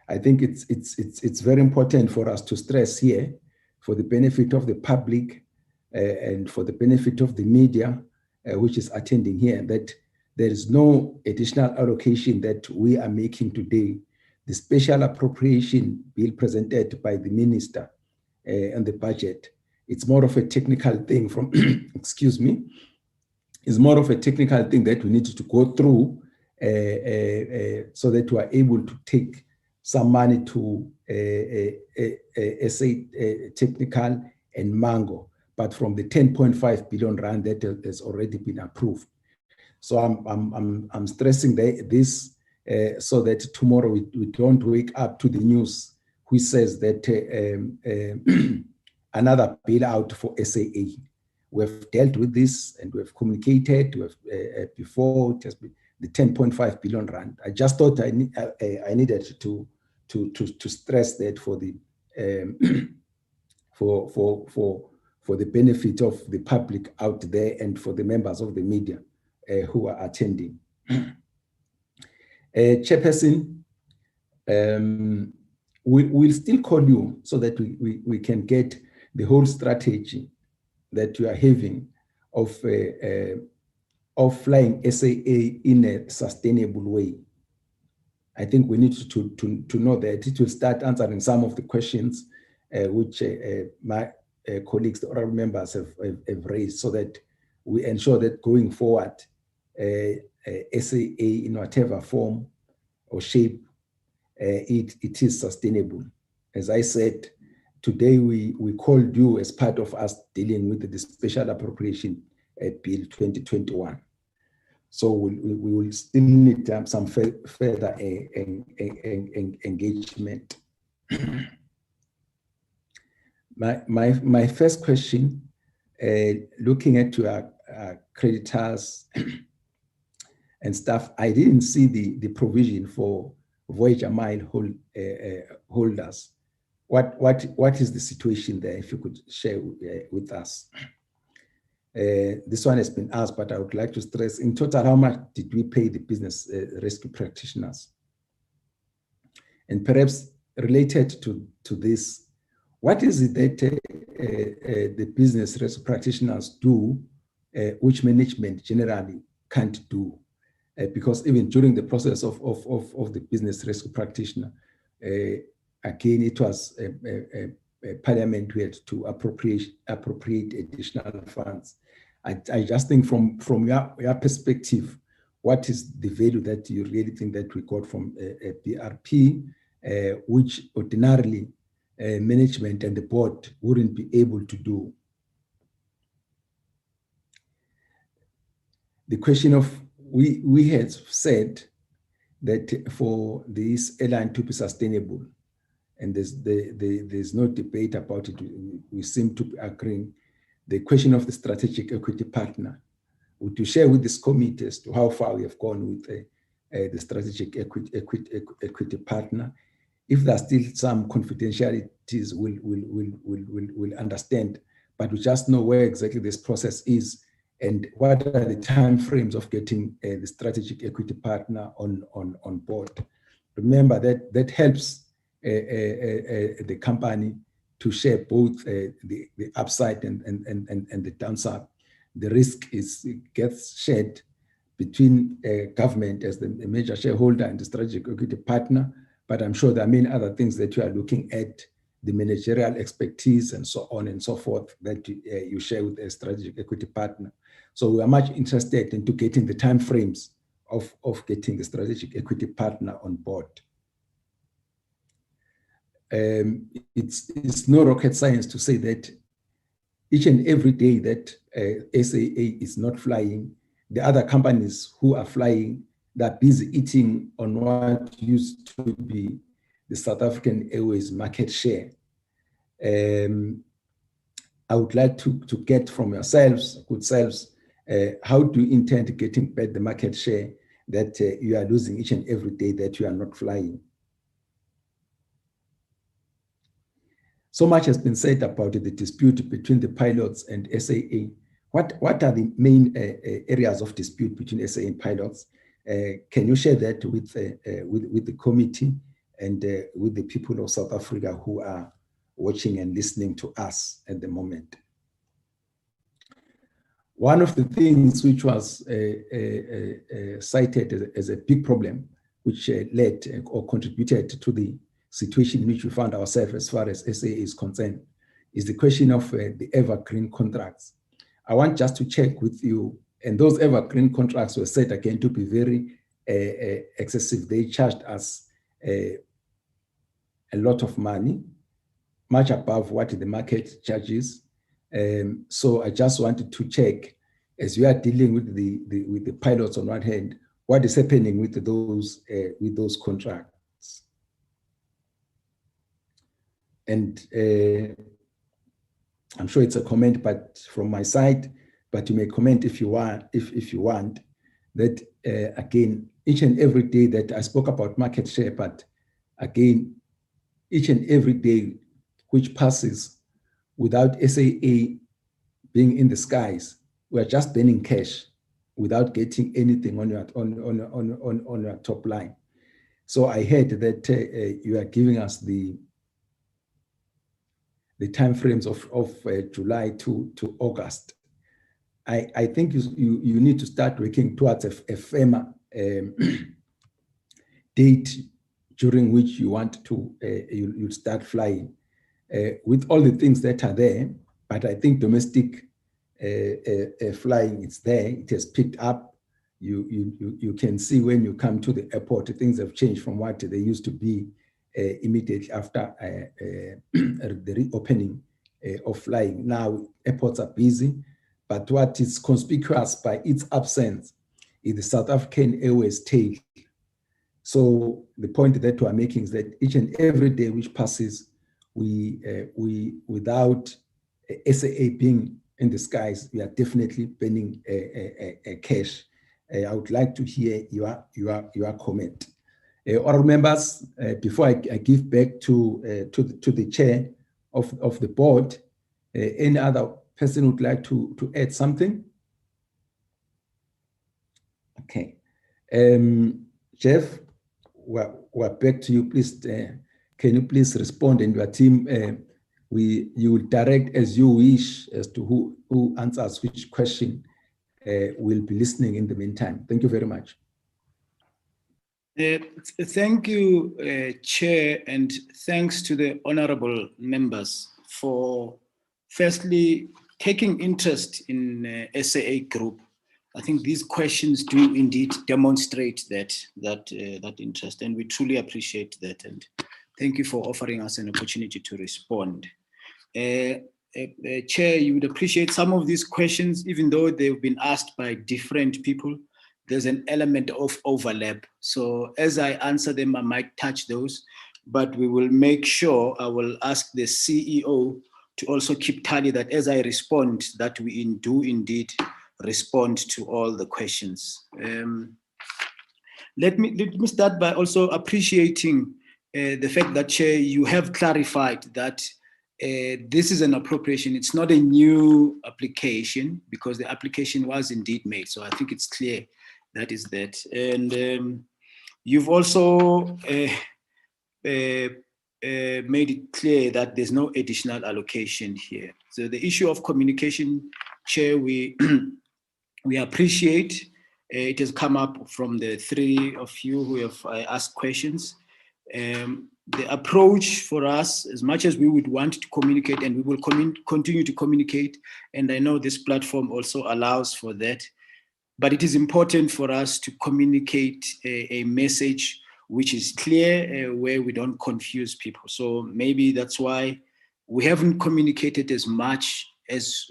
I think it's very important for us to stress here, for the benefit of the public and for the benefit of the media, which is attending here, that there is no additional allocation that we are making today. The Special Appropriation Bill presented by the Minister on the budget, it's more of a technical thing from, excuse me, is more of a technical thing that we need to go through so that we are able to take some money to SA Technical and Mango, but from the 10.5 billion rand that has already been approved. So I'm stressing this so that tomorrow we don't wake up to the news which says that another bailout for SAA. We've dealt with this and we've communicated before. It has been the 10.5 billion rand. I just thought I needed to stress that for the for the benefit of the public out there and for the members of the media who are attending. Chairperson, we'll still call you so that we can get the whole strategy that you are having of flying SAA in a sustainable way. I think we need to know that it will start answering some of the questions which my colleagues, the honorable members have raised, so that we ensure that going forward, SAA in whatever form or shape, it is sustainable. As I said, today we called you as part of us dealing with the Special Appropriation Bill 2021. So we will still need some further engagement. My first question, looking at your creditors and stuff, I didn't see the provision for Voyager Mile holders. What is the situation there? If you could share with us. This one has been asked, but I would like to stress, in total, how much did we pay the business rescue practitioners? And perhaps related to this, what is it that the business rescue practitioners do, which management generally can't do? Because even during the process of the business rescue practitioner, again, it was a parliament who had to appropriate additional funds. I just think from your perspective, what is the value that you really think that we got from a BRP, which ordinarily management and the board wouldn't be able to do? The question of, we had said that for this airline to be sustainable, and there's no debate about it, we seem to be agreeing, the question of the strategic equity partner. Would you share with this committee as to how far we have gone with the strategic equity partner? If there are still some confidentialities, we'll understand, but we just know where exactly this process is and what are the timeframes of getting the strategic equity partner on board. Remember that helps the company to share both the upside and the downside. The risk gets shared between government as the major shareholder and the strategic equity partner, but I'm sure there are many other things that you are looking at, the managerial expertise and so on and so forth, that you share with a strategic equity partner. So we are much interested into getting the timeframes of getting the strategic equity partner on board. It's no rocket science to say that each and every day that SAA is not flying, the other companies who are flying, they're busy eating on what used to be the South African Airways market share. I would like to get from yourselves, good selves, how do you intend getting back the market share that you are losing each and every day that you are not flying? So much has been said about the dispute between the pilots and SAA. What are the main areas of dispute between SAA and pilots? Can you share that with the committee and with the people of South Africa who are watching and listening to us at the moment? One of the things which was cited as a big problem, which led or contributed to the situation in which we found ourselves as far as SA is concerned, is the question of the evergreen contracts. I want just to check with you, and those evergreen contracts were said again to be very excessive. They charged us a lot of money, much above what the market charges. So I just wanted to check, as we are dealing with the pilots on one hand, what is happening with those contracts. And I'm sure it's a comment, but from my side, but you may comment if you want, if you want, that again, each and every day that I spoke about market share, but again, each and every day which passes without SAA being in the skies, we're just burning cash without getting anything on your top line. So I heard that you are giving us the timeframes of July to August. I think you need to start working towards a firmer date during which you want to you start flying with all the things that are there. But I think domestic flying, it's there. It has picked up. You can see when you come to the airport, things have changed from what they used to be immediately after the reopening of flying. Now airports are busy, but what is conspicuous by its absence is the South African Airways tail. So the point that we are making is that each and every day which passes, we without SAA being in the skies, we are definitely burning cash. I would like to hear your comment. Honourable members, before I give back to the chair of the board, any other person would like to add something? Okay. Jeff, we're back to you. Please, can you please respond, and your team, you will direct as you wish as to who answers which question. We'll be listening in the meantime. Thank you very much. Thank you, Chair, and thanks to the honorable members for firstly taking interest in SAA Group. I think these questions do indeed demonstrate that interest, and we truly appreciate that. And thank you for offering us an opportunity to respond. Chair, you would appreciate some of these questions, even though they've been asked by different people, there's an element of overlap. So as I answer them, I might touch those, but we will make sure, I will ask the CEO to also keep tally that as I respond, that we do indeed respond to all the questions. Let me start by also appreciating the fact that, Chair, you have clarified that this is an appropriation. It's not a new application because the application was indeed made. So I think it's clear that is that. And you've also made it clear that there's no additional allocation here. So the issue of communication, Chair, we appreciate. It has come up from the three of you who have asked questions. The approach for us, as much as we would want to communicate, and we will continue to communicate, and I know this platform also allows for that, but it is important for us to communicate a message which is clear, where we don't confuse people. So maybe that's why we haven't communicated as much as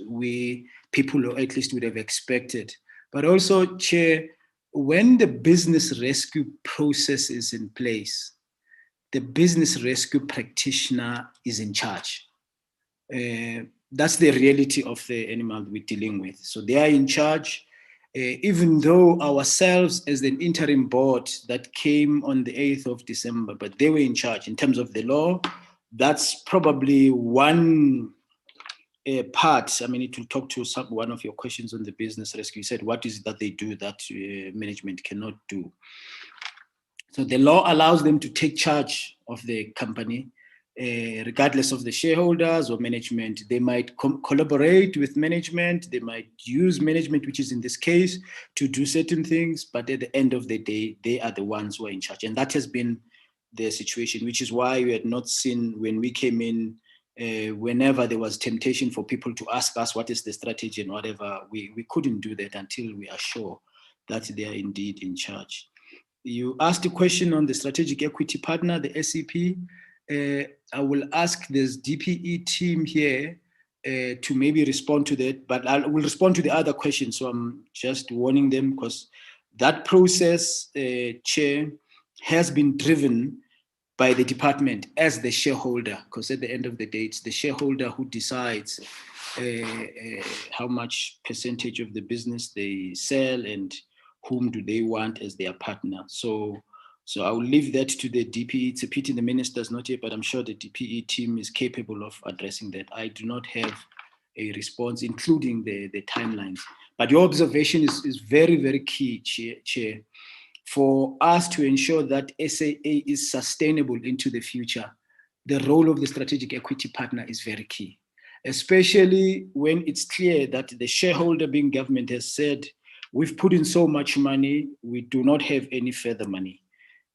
people or at least would have expected. But also, Chair, when the business rescue process is in place, the business rescue practitioner is in charge. That's the reality of the animal we're dealing with. So they are in charge, even though ourselves as an interim board that came on the 8th of December, but they were in charge in terms of the law. That's probably one part. I mean, it will talk to one of your questions on the business rescue. You said, what is it that they do that management cannot do? So the law allows them to take charge of the company, regardless of the shareholders or management. They might collaborate with management. They might use management, which is in this case, to do certain things. But at the end of the day, they are the ones who are in charge. And that has been the situation, which is why we had not seen when we came in, whenever there was temptation for people to ask us what is the strategy and whatever, we couldn't do that until we are sure that they are indeed in charge. You asked a question on the strategic equity partner, the SEP. I will ask this DPE team here to maybe respond to that, but I will respond to the other questions. So I'm just warning them because that process, Chair, has been driven by the department as the shareholder, because at the end of the day, it's the shareholder who decides how much percentage of the business they sell and whom do they want as their partner. So I will leave that to the DPE. It's a pity the minister is not here, but I'm sure the DPE team is capable of addressing that. I do not have a response, including the timelines. But your observation is very, very key, Chair, for us to ensure that SAA is sustainable into the future. The role of the strategic equity partner is very key, especially when it's clear that the shareholder, being government, has said, we've put in so much money, we do not have any further money.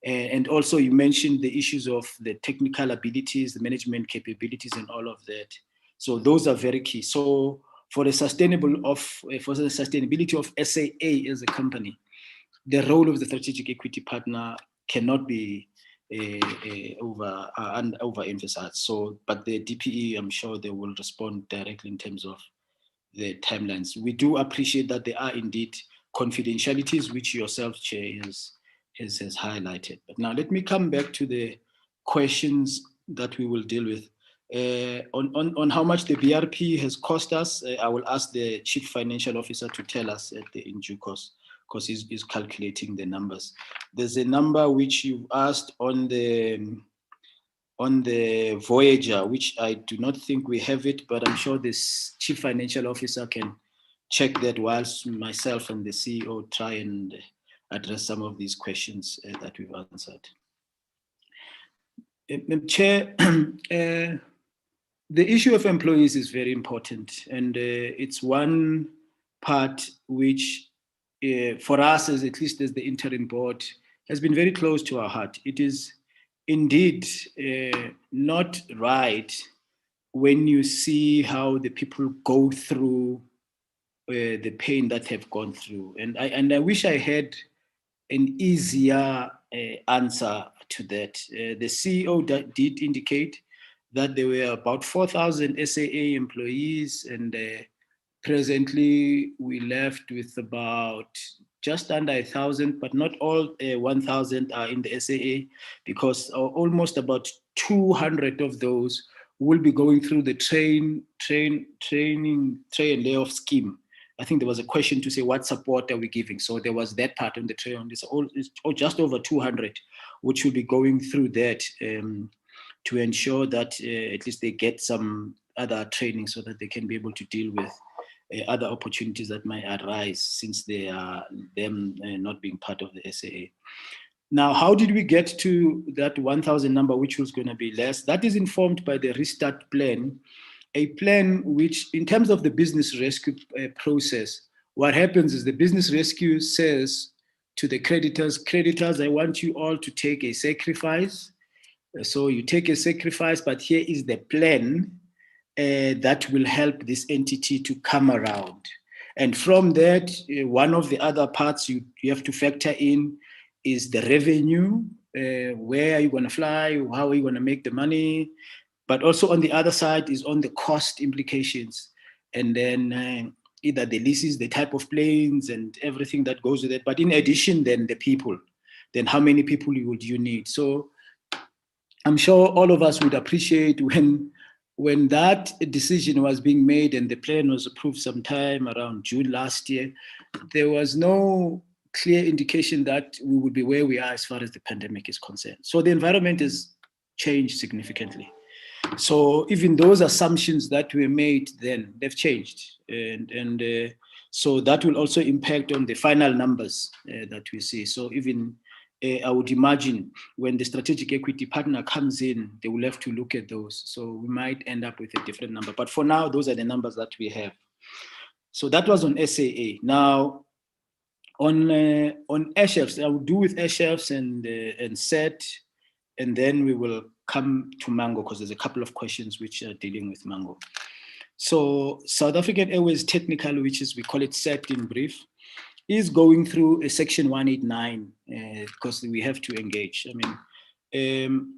And also you mentioned the issues of the technical abilities, the management capabilities and all of that. So those are very key. So for the sustainability of SAA as a company, the role of the strategic equity partner cannot be overemphasized. So, but the DPE, I'm sure they will respond directly in terms of the timelines. We do appreciate that there are indeed confidentialities, which yourself, Chair, has highlighted. But now let me come back to the questions that we will deal with. On how much the BRP has cost us, I will ask the Chief Financial Officer to tell us in due course, because he's calculating the numbers. There's a number which you asked on the Voyager, which I do not think we have it, but I'm sure this Chief Financial Officer can check that whilst myself and the CEO try and address some of these questions that we've answered. Chair, the issue of employees is very important, and it's one part which, for us, as at least as the interim board, has been very close to our heart. It is indeed not right when you see how the people go through the pain that have gone through, and I wish I had an easier answer to that. The CEO did indicate that there were about 4,000 SAA employees, and presently we left with about just under 1,000, but not all 1,000 are in the SAA, because almost about 200 of those will be going through the train and layoff scheme. I think there was a question to say, what support are we giving? So there was that part on the train. It's just over 200, which will be going through that to ensure that at least they get some other training so that they can be able to deal with other opportunities that might arise since they are them not being part of the SAA. Now, how did we get to that 1,000 number, which was going to be less? That is informed by the restart plan, a plan which, in terms of the business rescue process, what happens is the business rescue says to the creditors, I want you all to take a sacrifice. So you take a sacrifice, but here is the plan that will help this entity to come around. And from that, one of the other parts you have to factor in is the revenue. Where are you going to fly? How are you going to make the money? But also on the other side is on the cost implications. And then either the leases, the type of planes and everything that goes with it. But in addition, then the people, then how many people would you need? So I'm sure all of us would appreciate when that decision was being made and the plan was approved sometime around June last year, there was no clear indication that we would be where we are as far as the pandemic is concerned. So the environment has changed significantly. So even those assumptions that were made then, they've changed. And so that will also impact on the final numbers that we see. So even I would imagine when the strategic equity partner comes in, they will have to look at those. So we might end up with a different number. But for now, those are the numbers that we have. So that was on SAA. Now, on airchefs, I will do with airchefs and SET, and then we will come to Mango because there's a couple of questions which are dealing with Mango. So South African Airways Technical, which is, we call it SET in brief, is going through a Section 189 because we have to engage. I mean,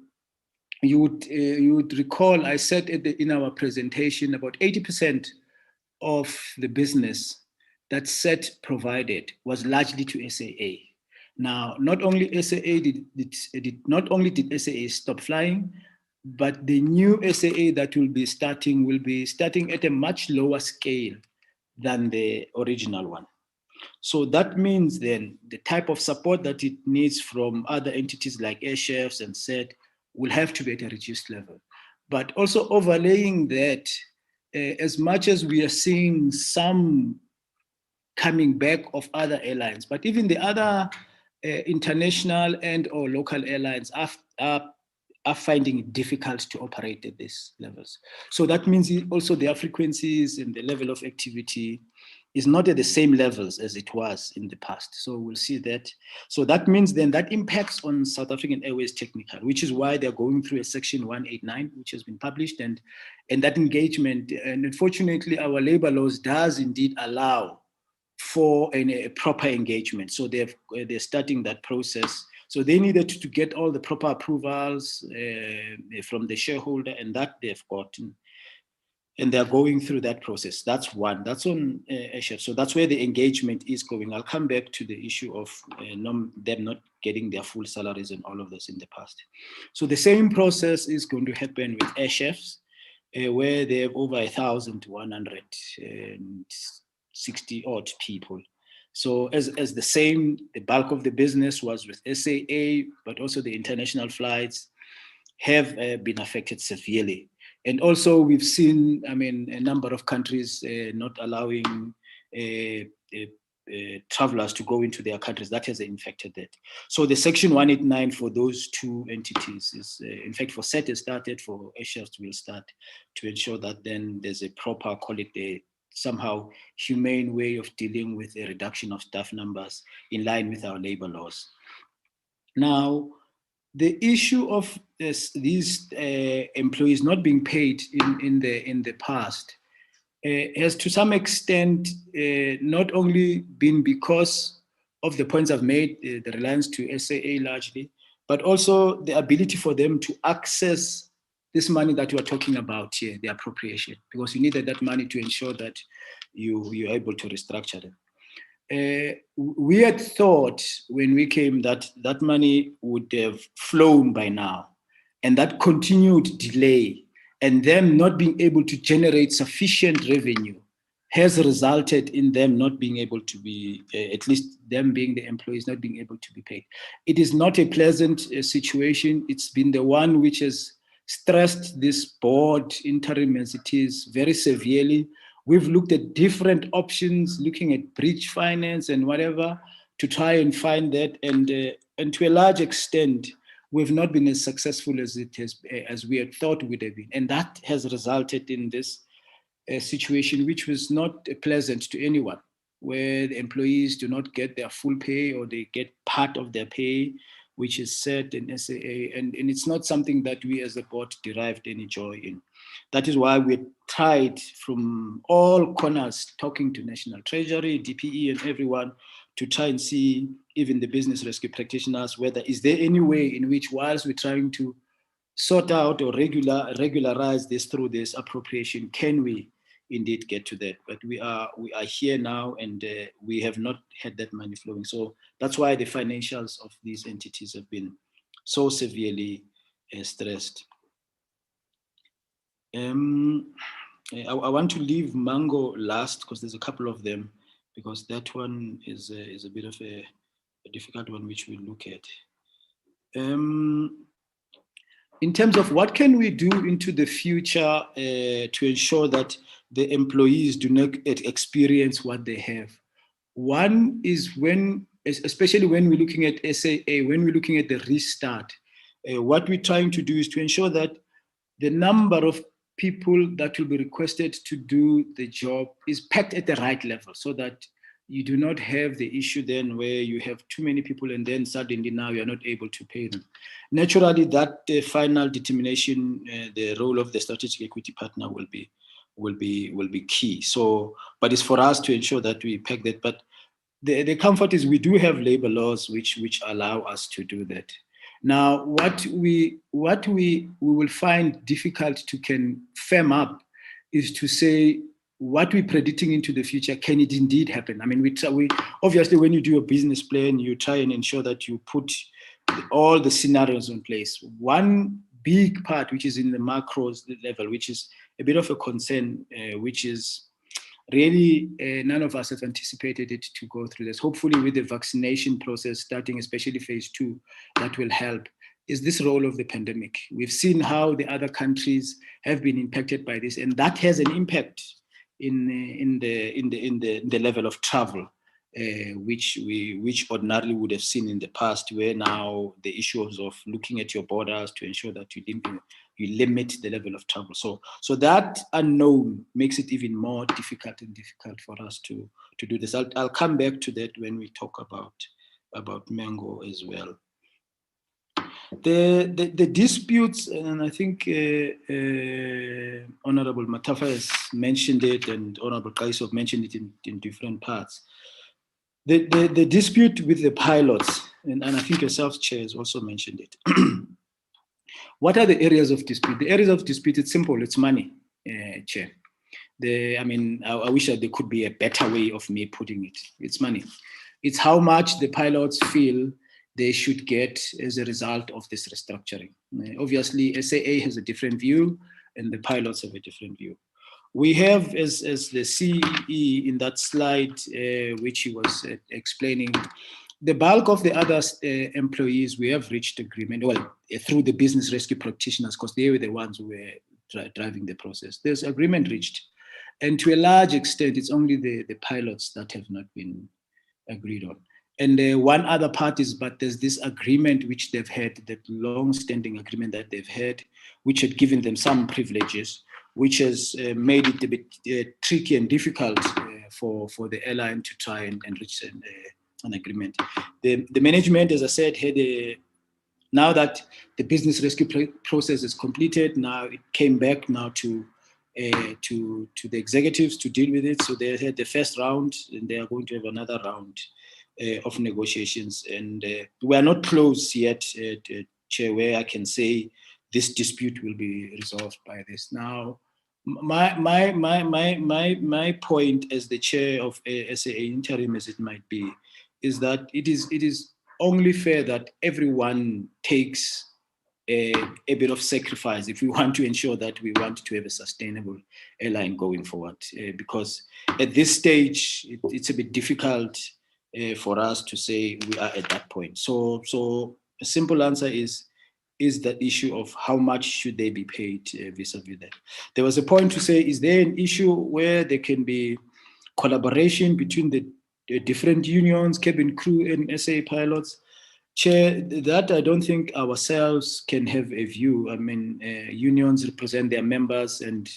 you would recall I said in our presentation about 80% of the business that SET provided was largely to SAA. Now, not only did SAA stop flying, but the new SAA that will be starting at a much lower scale than the original one. So that means then the type of support that it needs from other entities like airchefs and SET will have to be at a reduced level. But also overlaying that, as much as we are seeing some coming back of other airlines, but even the other international and or local airlines are finding it difficult to operate at these levels. So that means also their frequencies and the level of activity is not at the same levels as it was in the past. So we'll see that. So that means then that impacts on South African Airways Technical, which is why they're going through a Section 189, which has been published, and that engagement. And unfortunately, our labor laws does indeed allow for a proper engagement. So they're starting that process. So they needed to get all the proper approvals from the shareholder, and that they've gotten. And they're going through that process. That's one. That's on airchef. So that's where the engagement is going. I'll come back to the issue of them not getting their full salaries and all of this in the past. So the same process is going to happen with airchefs, where they have over 1,160 odd people. So as the same, the bulk of the business was with SAA, but also the international flights have been affected severely. And also we've seen, I mean, a number of countries not allowing travelers to go into their countries. That has infected that. So the Section 189 for those two entities is, in fact, for SET has started, for Airshafts will start, to ensure that then there's a proper, call it a somehow humane way of dealing with a reduction of staff numbers in line with our labor laws. Now, the issue of these employees not being paid in the past has to some extent not only been because of the points I've made, the reliance to SAA largely, but also the ability for them to access this money that you are talking about here, the appropriation, because you needed that money to ensure that you're able to restructure them. We had thought when we came that that money would have flown by now, and that continued delay and them not being able to generate sufficient revenue has resulted in them not being able to be, at least them being the employees, not being able to be paid. It is not a pleasant situation. It's been the one which has stressed this board, interim as it is, very severely. We've looked at different options, looking at bridge finance and whatever, to try and find that. And to a large extent, we've not been as successful as we had thought we would have been. And that has resulted in this situation, which was not pleasant to anyone, where the employees do not get their full pay or they get part of their pay, which is set in SAA. And it's not something that we as a board derived any joy in. That is why we tried from all corners, talking to National Treasury, DPE and everyone, to try and see, even the business rescue practitioners, whether is there any way in which, whilst we're trying to sort out or regularize this through this appropriation, can we indeed get to that? But we are here now, and we have not had that money flowing. So that's why the financials of these entities have been so severely stressed. I want to leave Mango last because there's a couple of them, because that one is a bit of a difficult one which we look at. In terms of what can we do into the future to ensure that the employees do not experience what they have. One is when, especially when we're looking at SAA, when we're looking at the restart, what we're trying to do is to ensure that the number of people that will be requested to do the job is packed at the right level, so that you do not have the issue then where you have too many people and then suddenly now you're not able to pay them. Naturally, that final determination, the role of the strategic equity partner will be key. So, but it's for us to ensure that we pack that. But the comfort is we do have labor laws which allow us to do that. Now, what we will find difficult to can firm up is to say, what we're predicting into the future, can it indeed happen? I mean, we obviously, when you do a business plan, you try and ensure that you put all the scenarios in place. One big part, which is in the macros level, which is a bit of a concern, which is really none of us have anticipated it to go through this. Hopefully with the vaccination process starting, especially phase 2, that will help, is this role of the pandemic. We've seen how the other countries have been impacted by this, and that has an impact in the level of travel, which ordinarily would have seen in the past, where now the issues of looking at your borders to ensure that you limit the level of travel. So that unknown makes it even more difficult for us to do this. I'll come back to that when we talk about Mango as well. The disputes, and I think Honorable Matafa has mentioned it, and Honorable Kaisov mentioned it in different parts. The dispute with the pilots, and I think yourself, Chair, has also mentioned it. What are the areas of dispute? The areas of dispute, it's simple, it's money, Chair. I wish that there could be a better way of me putting it. It's money. It's how much the pilots feel they should get as a result of this restructuring. Obviously, SAA has a different view and the pilots have a different view. we have, as the CE in that slide, which he was explaining, the bulk of the other employees, we have reached agreement, well, through the business rescue practitioners, because they were the ones who were driving the process. There's agreement reached. And to a large extent, it's only the pilots that have not been agreed on. And one other part is, but there's this agreement which they've had, that long-standing agreement that they've had, which had given them some privileges, which has made it a bit tricky and difficult for the airline to try and reach an agreement. The management, as I said, had now that the business rescue process is completed, now it came back now to the executives to deal with it. So they had the first round, and they are going to have another round of negotiations. And we are not close yet, Chair, where I can say this dispute will be resolved by this. Now, my point as the chair of SAA interim, as it might be, is that it is only fair that everyone takes a bit of sacrifice if we want to ensure that we want to have a sustainable airline going forward. Because at this stage, it's a bit difficult for us to say we are at that point. So a simple answer is the issue of how much should they be paid vis-a-vis that. There was a point to say, is there an issue where there can be collaboration between the different unions, cabin crew and SA pilots? Chair, that I don't think ourselves can have a view. I mean, unions represent their members, and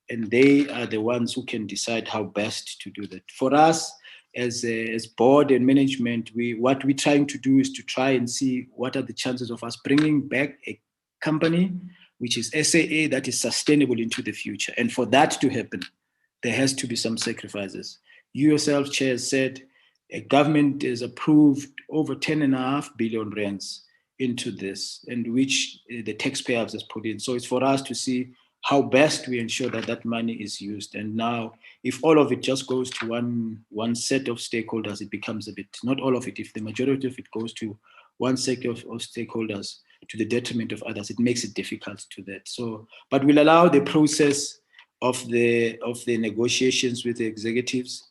they are the ones who can decide how best to do that. For us, as board and management, what we're trying to do is to try and see what are the chances of us bringing back a company which is SAA that is sustainable into the future. And for that to happen, there has to be some sacrifices. You yourself, Chair, said a government has approved over 10.5 billion rands into this, and which the taxpayers has put in. So it's for us to see how best we ensure that that money is used. And now, if all of it just goes to one set of stakeholders, it becomes a bit, not all of it, if the majority of it goes to one set of stakeholders to the detriment of others, it makes it difficult to that. So, but we'll allow the process of the negotiations with the executives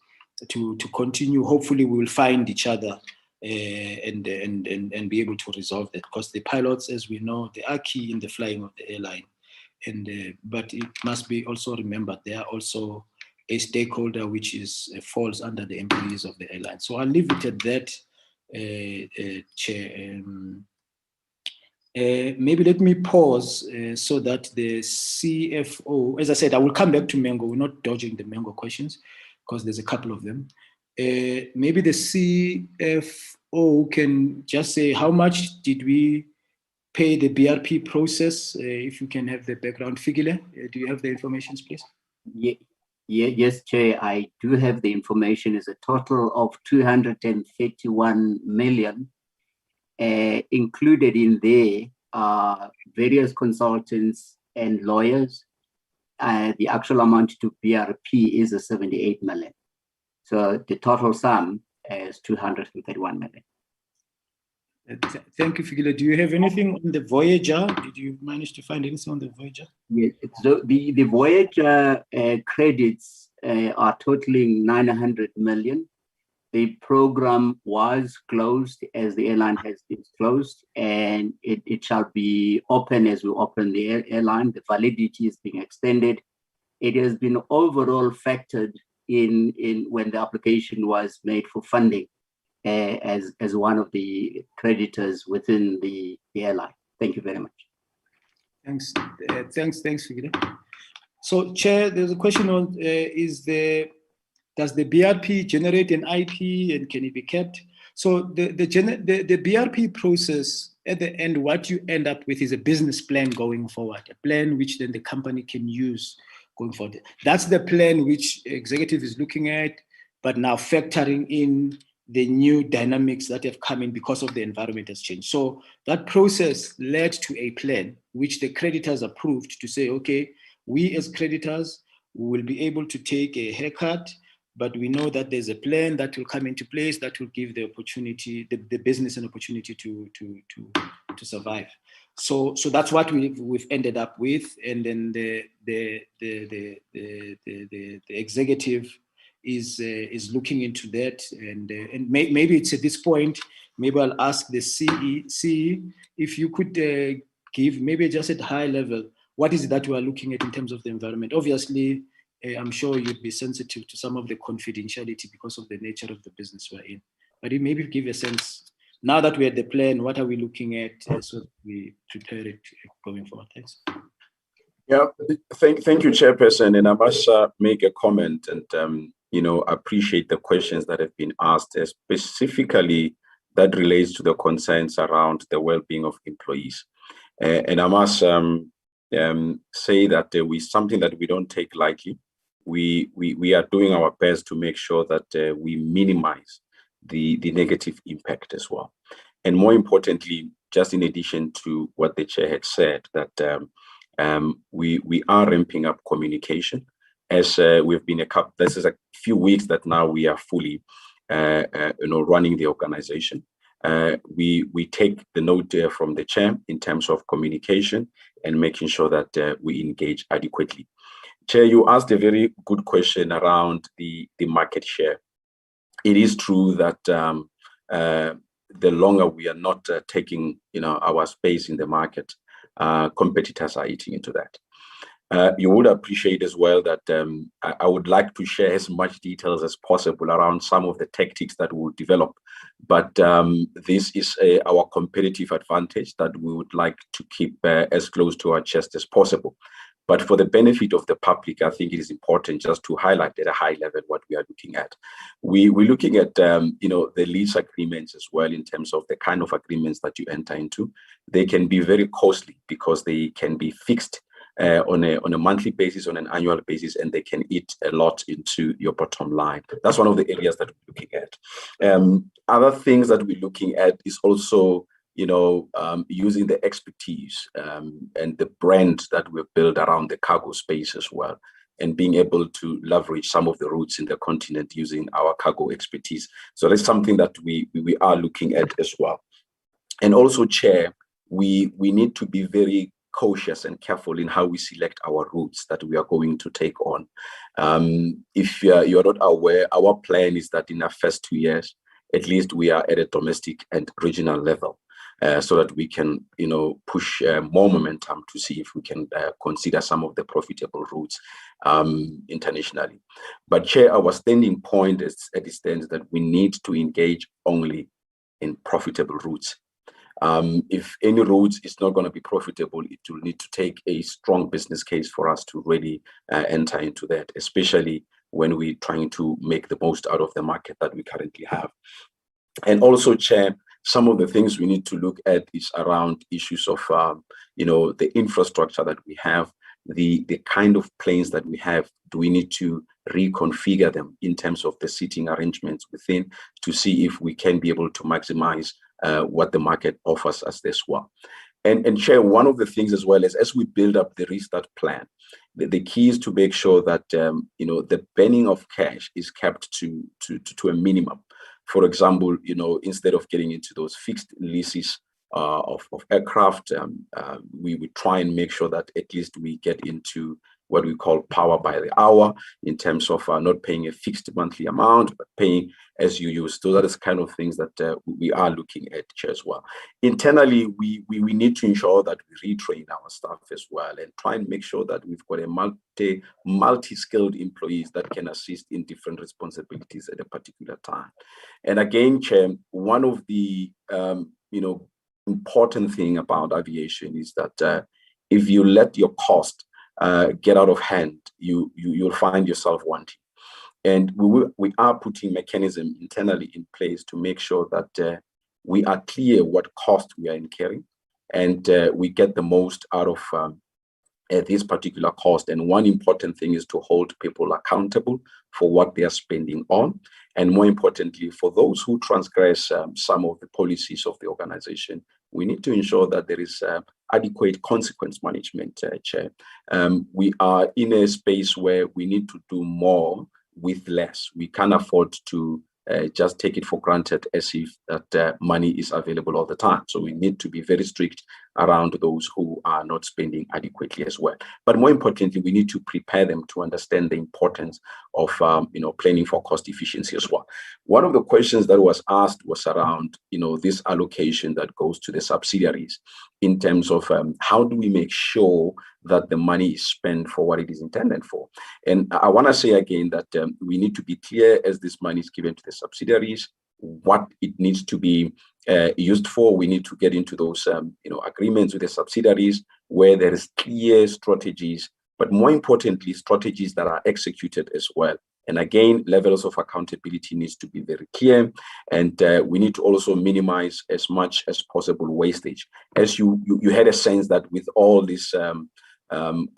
to continue. Hopefully we will find each other and be able to resolve that, because the pilots, as we know, they are key in the flying of the airline. And but it must be also remembered, they are also a stakeholder which falls under the employees of the airline. So I'll leave it at that, Chair. Maybe let me pause so that the CFO, as I said, I will come back to Mengo. We're not dodging the Mengo questions because there's a couple of them. Maybe the CFO can just say how much did we pay the BRP process, if you can have the background figure. Do you have the information, please? Yes, Chair, I do have the information. It's a total of 231 million. Included in there are various consultants and lawyers. The actual amount to BRP is 78 million. So the total sum is 231 million. Thank you, Figile. Do you have anything on the Voyager? Did you manage to find anything on the Voyager? Yes, so the Voyager credits are totaling 900 million. The program was closed, as the airline has been closed, and it shall be open as we open the airline. The validity is being extended. It has been overall factored in when the application was made for funding as one of the creditors within the airline. Thank you very much. Thanks, Figile. So, Chair, there's a question on does the BRP generate an IP and can it be kept? So the BRP process, at the end, what you end up with is a business plan going forward, a plan which then the company can use going forward. That's the plan which executive is looking at, but now factoring in the new dynamics that have come in because of the environment has changed. So that process led to a plan which the creditors approved to say, okay, we as creditors will be able to take a haircut, but we know that there's a plan that will come into place that will give the opportunity, the business an opportunity to survive. So that's what we've ended up with, and then the executive is looking into that, and maybe it's at this point. Maybe I'll ask the CE if you could give maybe just at high level, what is it that we are looking at in terms of the environment? Obviously, I'm sure you'd be sensitive to some of the confidentiality because of the nature of the business we're in. But maybe give a sense, now that we're at the plan, what are we looking at so that we prepare it going forward? Thanks. Yeah, thank you, Chairperson. And I must make a comment and, appreciate the questions that have been asked, specifically that relates to the concerns around the well-being of employees. And I must say that something that we don't take lightly. We are doing our best to make sure that we minimize the negative impact as well. And more importantly, just in addition to what the chair had said, that we are ramping up communication as we've been this is a few weeks that now we are fully running the organization. We take the note from the chair in terms of communication and making sure that we engage adequately. Chair, you asked a very good question around the market share. It is true that the longer we are not taking our space in the market, competitors are eating into that. You would appreciate as well that I would like to share as much details as possible around some of the tactics that we'll develop. But this is our competitive advantage that we would like to keep as close to our chest as possible. But for the benefit of the public, I think it is important just to highlight at a high level what we are looking at. We're looking at the lease agreements as well in terms of the kind of agreements that you enter into. They can be very costly because they can be fixed on a monthly basis, on an annual basis, and they can eat a lot into your bottom line. That's one of the areas that we're looking at. Other things that we're looking at is also using the expertise and the brand that we've built around the cargo space as well, and being able to leverage some of the routes in the continent using our cargo expertise. So that's something that we are looking at as well. And also, Chair, we need to be very cautious and careful in how we select our routes that we are going to take on. If you're not aware, our plan is that in the first 2 years, at least we are at a domestic and regional level. So that we can, push more momentum to see if we can consider some of the profitable routes internationally. But Chair, our standing point is at the stance that we need to engage only in profitable routes. If any route is not going to be profitable, it will need to take a strong business case for us to really enter into that, especially when we're trying to make the most out of the market that we currently have. And also, Chair, some of the things we need to look at is around issues of, the infrastructure that we have, the kind of planes that we have. Do we need to reconfigure them in terms of the seating arrangements within to see if we can be able to maximize what the market offers us as well? And Chair, one of the things as well is as we build up the restart plan, the key is to make sure that, the burning of cash is kept to a minimum. For example, instead of getting into those fixed leases of aircraft, we would try and make sure that at least we get into what we call power by the hour in terms of not paying a fixed monthly amount, but paying as you use. So that is kind of things that we are looking at as well. Internally, we need to ensure that we retrain our staff as well and try and make sure that we've got a multi-skilled employees that can assist in different responsibilities at a particular time. And again, Chair, one of the important thing about aviation is that if you let your cost get out of hand, you'll find yourself wanting. And we are putting mechanism internally in place to make sure that we are clear what cost we are incurring, and we get the most out of this particular cost. And one important thing is to hold people accountable for what they are spending on. And more importantly, for those who transgress some of the policies of the organization, we need to ensure that there is adequate consequence management, Chair. We are in a space where we need to do more with less. We can't afford to just take it for granted as if that money is available all the time. So we need to be very strict around those who are not spending adequately as well. But more importantly, we need to prepare them to understand the importance of planning for cost efficiency as well. One of the questions that was asked was around this allocation that goes to the subsidiaries in terms of how do we make sure that the money is spent for what it is intended for. And I want to say again that we need to be clear as this money is given to the subsidiaries, what it needs to be used for. We need to get into those agreements with the subsidiaries where there is clear strategies, but more importantly, strategies that are executed as well. And again, levels of accountability needs to be very clear. And we need to also minimize as much as possible wastage. As you had a sense that with all these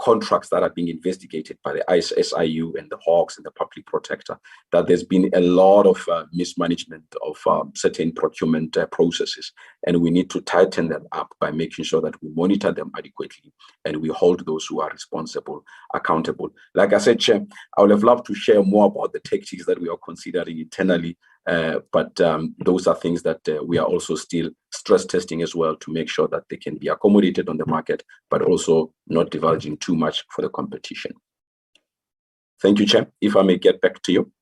contracts that are being investigated by the SIU and the Hawks and the Public Protector, that there's been a lot of mismanagement of certain procurement processes. And we need to tighten them up by making sure that we monitor them adequately and we hold those who are responsible accountable. Like I said, Chair, I would have loved to share more about the tactics that we are considering internally, but those are things that we are also still stress testing as well to make sure that they can be accommodated on the market, but also not divulging too much for the competition. Thank you, Chair. If I may get back to you.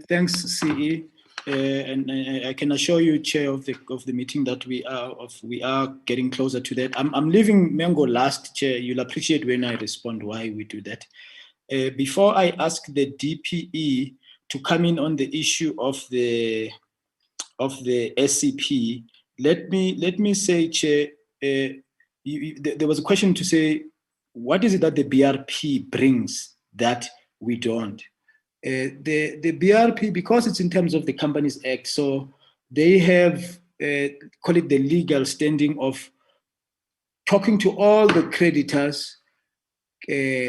Thanks, CE. And I can assure you, Chair of the meeting, that we are getting closer to that. I'm leaving Mengo last, Chair. You'll appreciate when I respond why we do that. Before I ask the DPE to come in on the issue of the SCP, let me say, Chair, there was a question to say, what is it that the BRP brings that we don't? The BRP, because it's in terms of the Companies Act, so they have, call it the legal standing of talking to all the creditors,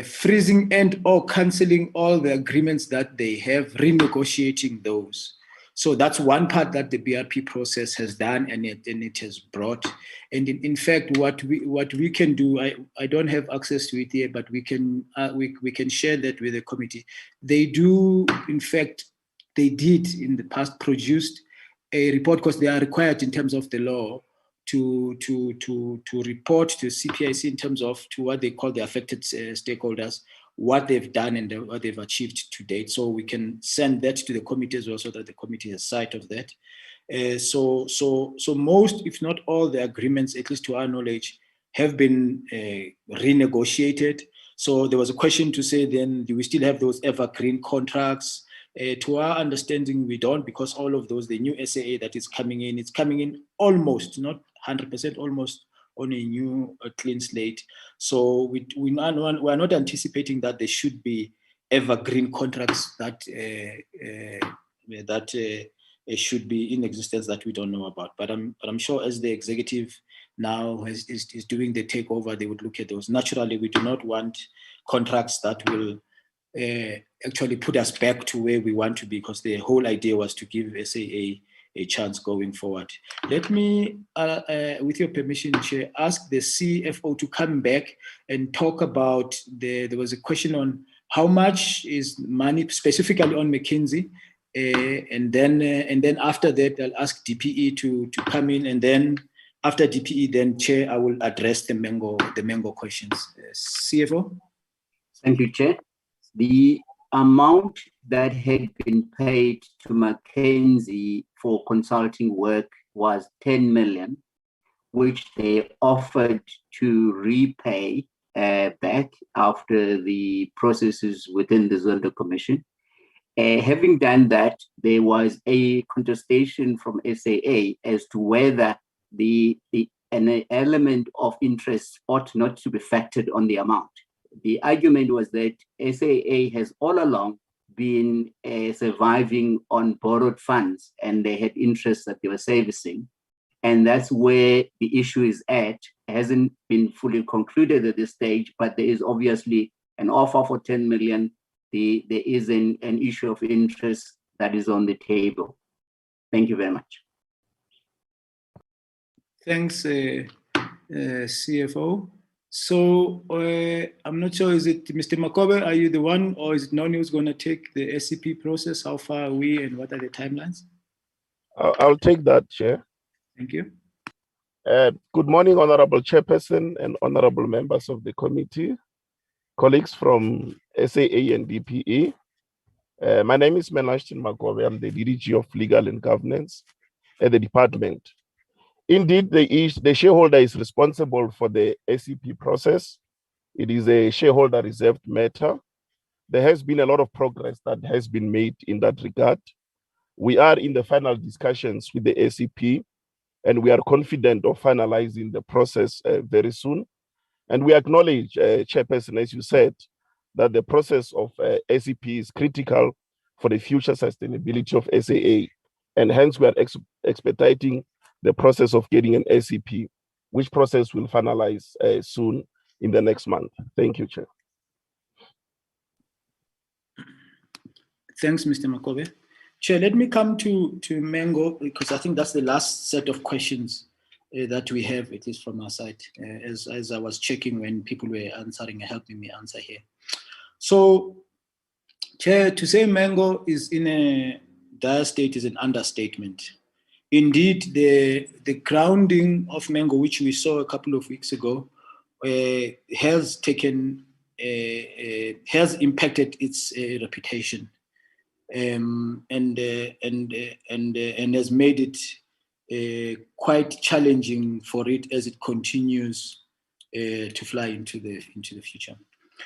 freezing and or cancelling all the agreements that they have, renegotiating those. So that's one part that the BRP process has done, and it has brought. And in fact, what we can do, I don't have access to it here, but we can share that with the committee. They do, in fact, they did in the past produced a report, because they are required in terms of the law to report to CPIC in terms of to what they call the affected stakeholders, what they've done and what they've achieved to date. So we can send that to the committee as well, so that the committee has sight of that. So most, if not all, the agreements, at least to our knowledge, have been renegotiated. So there was a question to say, then, do we still have those evergreen contracts? To our understanding, we don't, because all of those, the new SAA that is coming in, it's coming in almost, not 100%, almost on a new clean slate. So we are not anticipating that there should be evergreen contracts that should be in existence that we don't know about. But I'm sure as the executive now is doing the takeover, they would look at those. Naturally, we do not want contracts that will actually put us back to where we want to be, because the whole idea was to give SAA a chance going forward. Let me, with your permission, Chair, ask the CFO to come back and talk about there was a question on how much is money specifically on McKinsey, and then after that I'll ask DPE to come in, and then after DPE, then Chair, I will address the Mengo questions. CFO. Thank you, Chair. The amount that had been paid to McKinsey for consulting work was 10 million, which they offered to repay back after the processes within the Zondo Commission. Having done that, there was a contestation from SAA as to whether an element of interest ought not to be factored on the amount. The argument was that SAA has all along been surviving on borrowed funds, and they had interests that they were servicing. And that's where the issue is at. It hasn't been fully concluded at this stage, but there is obviously an offer for 10 million. There is an issue of interest that is on the table. Thank you very much. Thanks, CFO. So I'm not sure, is it Mr. Makobe, are you the one, or is it Noni who's going to take the SCP process? How far are we and what are the timelines? I'll take that, Chair. Thank you. Good morning, Honorable Chairperson and honorable members of the committee, colleagues from SAA and DPE. My name is Menashton Makobe. I'm the DDG of Legal and Governance at the department. Indeed, the shareholder is responsible for the SCP process. It is a shareholder reserved matter. There has been a lot of progress that has been made in that regard. We are in the final discussions with the SCP, and we are confident of finalizing the process very soon. And we acknowledge, Chairperson, as you said, that the process of SCP is critical for the future sustainability of SAA. And hence we are expediting the process of getting an SCP, which process will finalize soon in the next month. Thank you, Chair. Thanks, Mr. Makobe. Chair, let me come to Mengo, because I think that's the last set of questions that we have, at least from our side, as I was checking when people were answering and helping me answer here. So, Chair, to say Mengo is in a dire state is an understatement. Indeed, the grounding of Mengo, which we saw a couple of weeks ago, has impacted its reputation, and has made it quite challenging for it as it continues to fly into the future.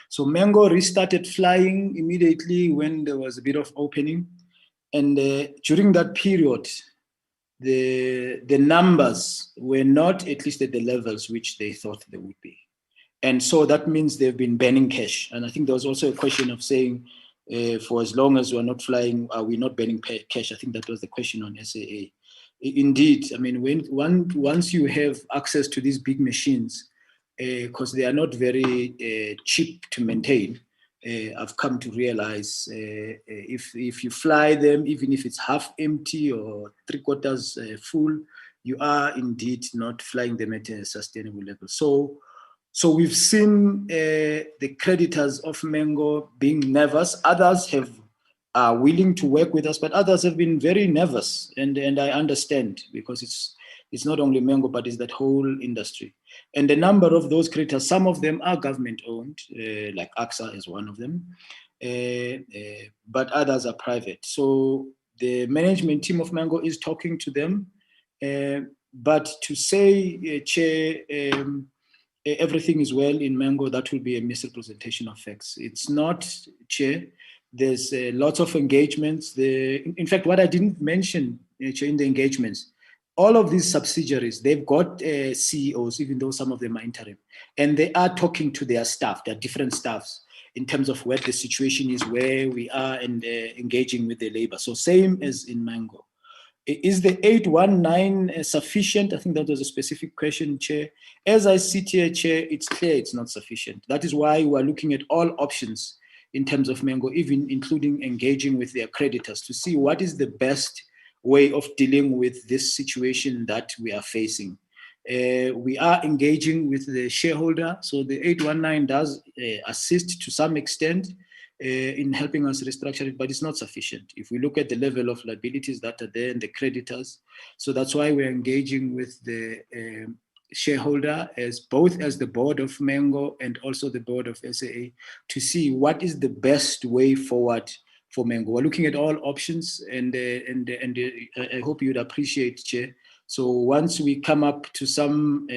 So Mengo restarted flying immediately when there was a bit of opening, and during that period, the numbers were not at least at the levels which they thought they would be. And so that means they've been burning cash. And I think there was also a question of saying, for as long as we're not flying, are we not burning cash? I think that was the question on SAA. Indeed, I mean, once you have access to these big machines, because they are not very cheap to maintain, I've come to realize if you fly them, even if it's half empty or 3/4 full, you are indeed not flying them at a sustainable level. So we've seen the creditors of Mengo being nervous. Others are willing to work with us, but others have been very nervous, and I understand, because it's not only Mengo, but it's that whole industry. And the number of those creditors, some of them are government-owned, like AXA is one of them, but others are private. So the management team of Mengo is talking to them, but to say, Chair, everything is well in Mengo, that will be a misrepresentation of facts. It's not, Chair. There's lots of engagements. In fact, what I didn't mention, Chair, in the engagements, all of these subsidiaries, they've got CEOs, even though some of them are interim, and they are talking to their staff, their different staffs, in terms of what the situation is, where we are, and engaging with the labor. So same as in Mengo. Is the 819 sufficient? I think that was a specific question, Chair. As I sit here, Chair, it's clear it's not sufficient. That is why we're looking at all options in terms of Mengo, even including engaging with their creditors to see what is the best way of dealing with this situation that we are facing. We are engaging with the shareholder, so the 819 does assist to some extent in helping us restructure it, but it's not sufficient. If we look at the level of liabilities that are there and the creditors, so that's why we're engaging with the shareholder, both as the board of Mengo and also the board of SAA, to see what is the best way forward for Mengo. We're looking at all options, and I hope you'd appreciate, Chair. So once we come up to some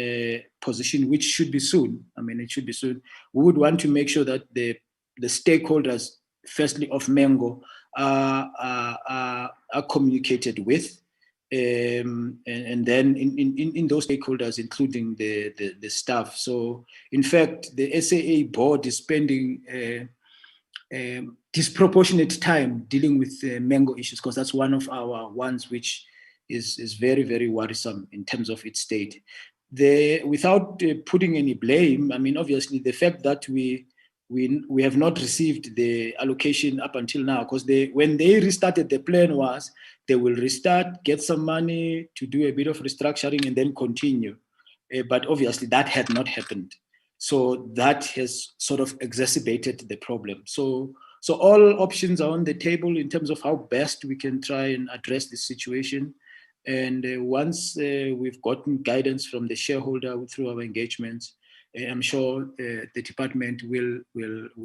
position, which should be soon, I mean, it should be soon, we would want to make sure that the stakeholders, firstly of Mengo, are communicated with, and then in those stakeholders, including the staff. So in fact, the SAA board is spending disproportionate time dealing with Mengo issues, because that's one of our ones which is very, very worrisome in terms of its state. Without putting any blame, I mean, obviously the fact that we have not received the allocation up until now, because when they restarted, the plan was they will restart, get some money to do a bit of restructuring and then continue. But obviously that had not happened. So that has sort of exacerbated the problem. So all options are on the table in terms of how best we can try and address this situation. And once we've gotten guidance from the shareholder through our engagements, I'm sure the department will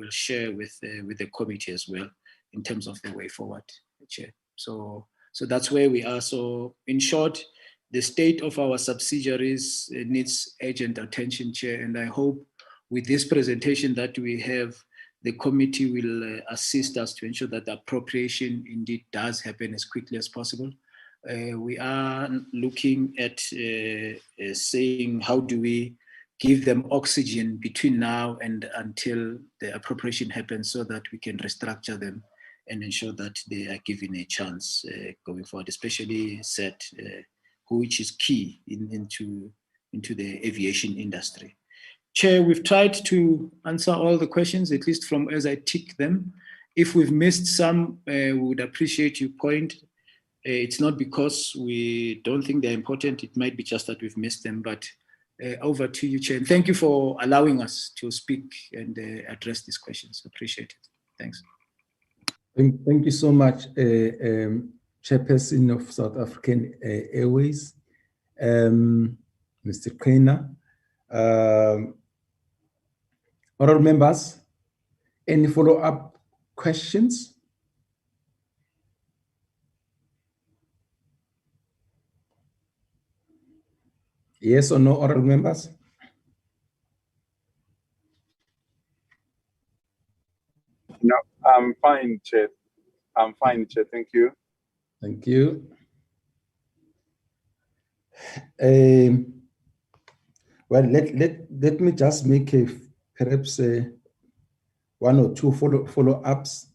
share with the committee as well in terms of the way forward, Chair. So that's where we are. So in short, the state of our subsidiaries needs urgent attention, Chair, and I hope with this presentation that we have, the committee will assist us to ensure that the appropriation indeed does happen as quickly as possible. We are looking at saying how do we give them oxygen between now and until the appropriation happens so that we can restructure them and ensure that they are given a chance going forward, especially set which is key into the aviation industry. Chair, we've tried to answer all the questions, at least from as I tick them. If we've missed some, we would appreciate your point. It's not because we don't think they're important, it might be just that we've missed them, but over to you, Chair. And thank you for allowing us to speak and address these questions. Appreciate it. Thanks. Thank you so much, Chairperson of South African Airways, Mr. Kleiner. Honourable members, any follow-up questions? Yes or no, honourable members? No, I'm fine, Chair. I'm fine, Chair. Thank you. Thank you. Well, let me just make perhaps one or two follow-ups.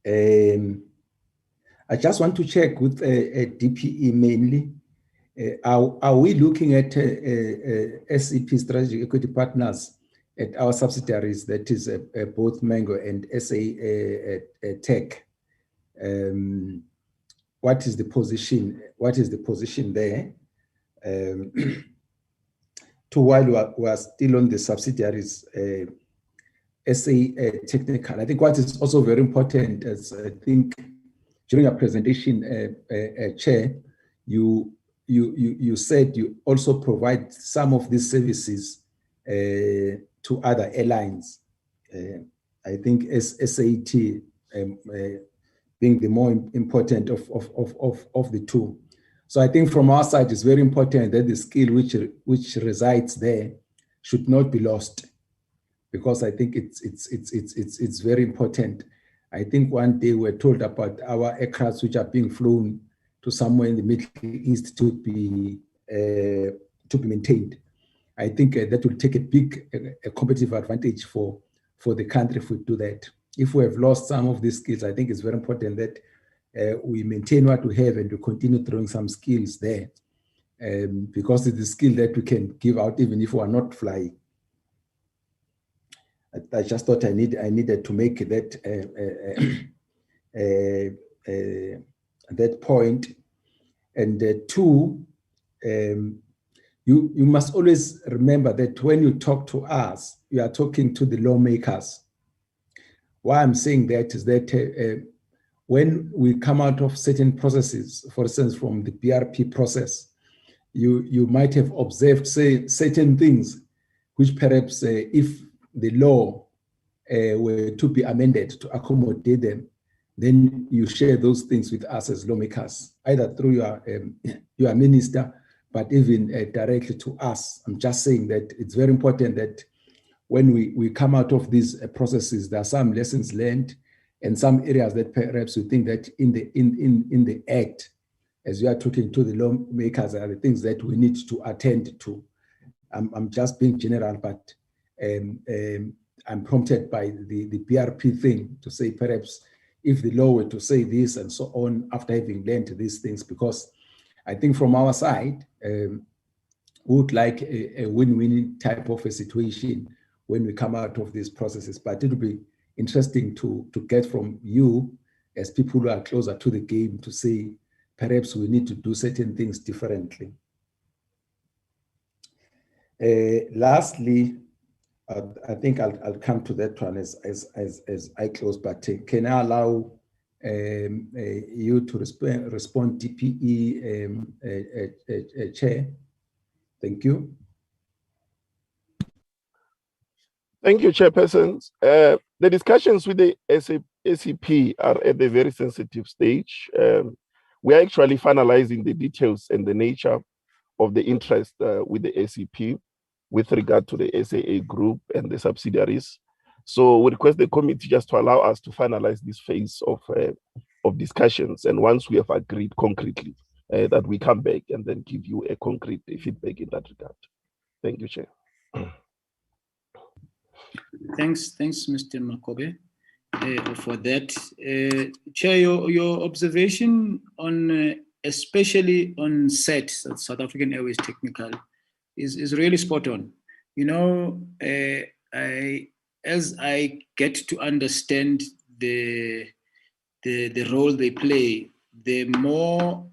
I just want to check with DPE mainly. Are we looking at SEP Strategic Equity Partners at our subsidiaries, that is both Mango and SA Tech? What is the position? What is the position there? While we are still on the subsidiaries, SA Technical. I think what is also very important, as I think during our presentation, Chair, you said you also provide some of these services to other airlines. I think SAT being the more important of the two. So I think from our side, it's very important that the skill which resides there should not be lost, because I think it's very important. I think one day we're told about our aircrafts which are being flown to somewhere in the Middle East to be maintained. I think that will take a big competitive advantage for the country if we do that. If we have lost some of these skills, I think it's very important that we maintain what we have and we continue throwing some skills there, because it's the skill that we can give out even if we are not flying. I just thought I needed to make that that point. And two, you must always remember that when you talk to us, you are talking to the lawmakers. Why I'm saying that is that when we come out of certain processes, for instance, from the BRP process, you might have observed, say, certain things which perhaps if the law were to be amended to accommodate them, then you share those things with us as lawmakers, either through your minister, but even directly to us. I'm just saying that it's very important that when we come out of these processes, there are some lessons learned and some areas that perhaps we think that in the act, as we are talking to the lawmakers, are the things that we need to attend to. I'm just being general, but I'm prompted by the BRP thing to say perhaps if the law were to say this and so on after having learned these things, because I think from our side, we would like a win-win type of a situation when we come out of these processes. But it will be interesting to get from you as people who are closer to the game to say perhaps we need to do certain things differently. Lastly, I think I'll come to that one as I close, but can I allow you to respond, DPE Chair? Thank you. Thank you, Chairpersons. The discussions with the SAP are at a very sensitive stage. We are actually finalizing the details and the nature of the interest with the SAP with regard to the SAA group and the subsidiaries. So we request the committee just to allow us to finalize this phase of discussions. And once we have agreed concretely, that we come back and then give you a concrete feedback in that regard. Thank you, Chair. Thanks, Mr. Makobe, for that. Chair, your observation on, especially on SAT, South African Airways Technical, is really spot on. You know, as I get to understand the role they play, the more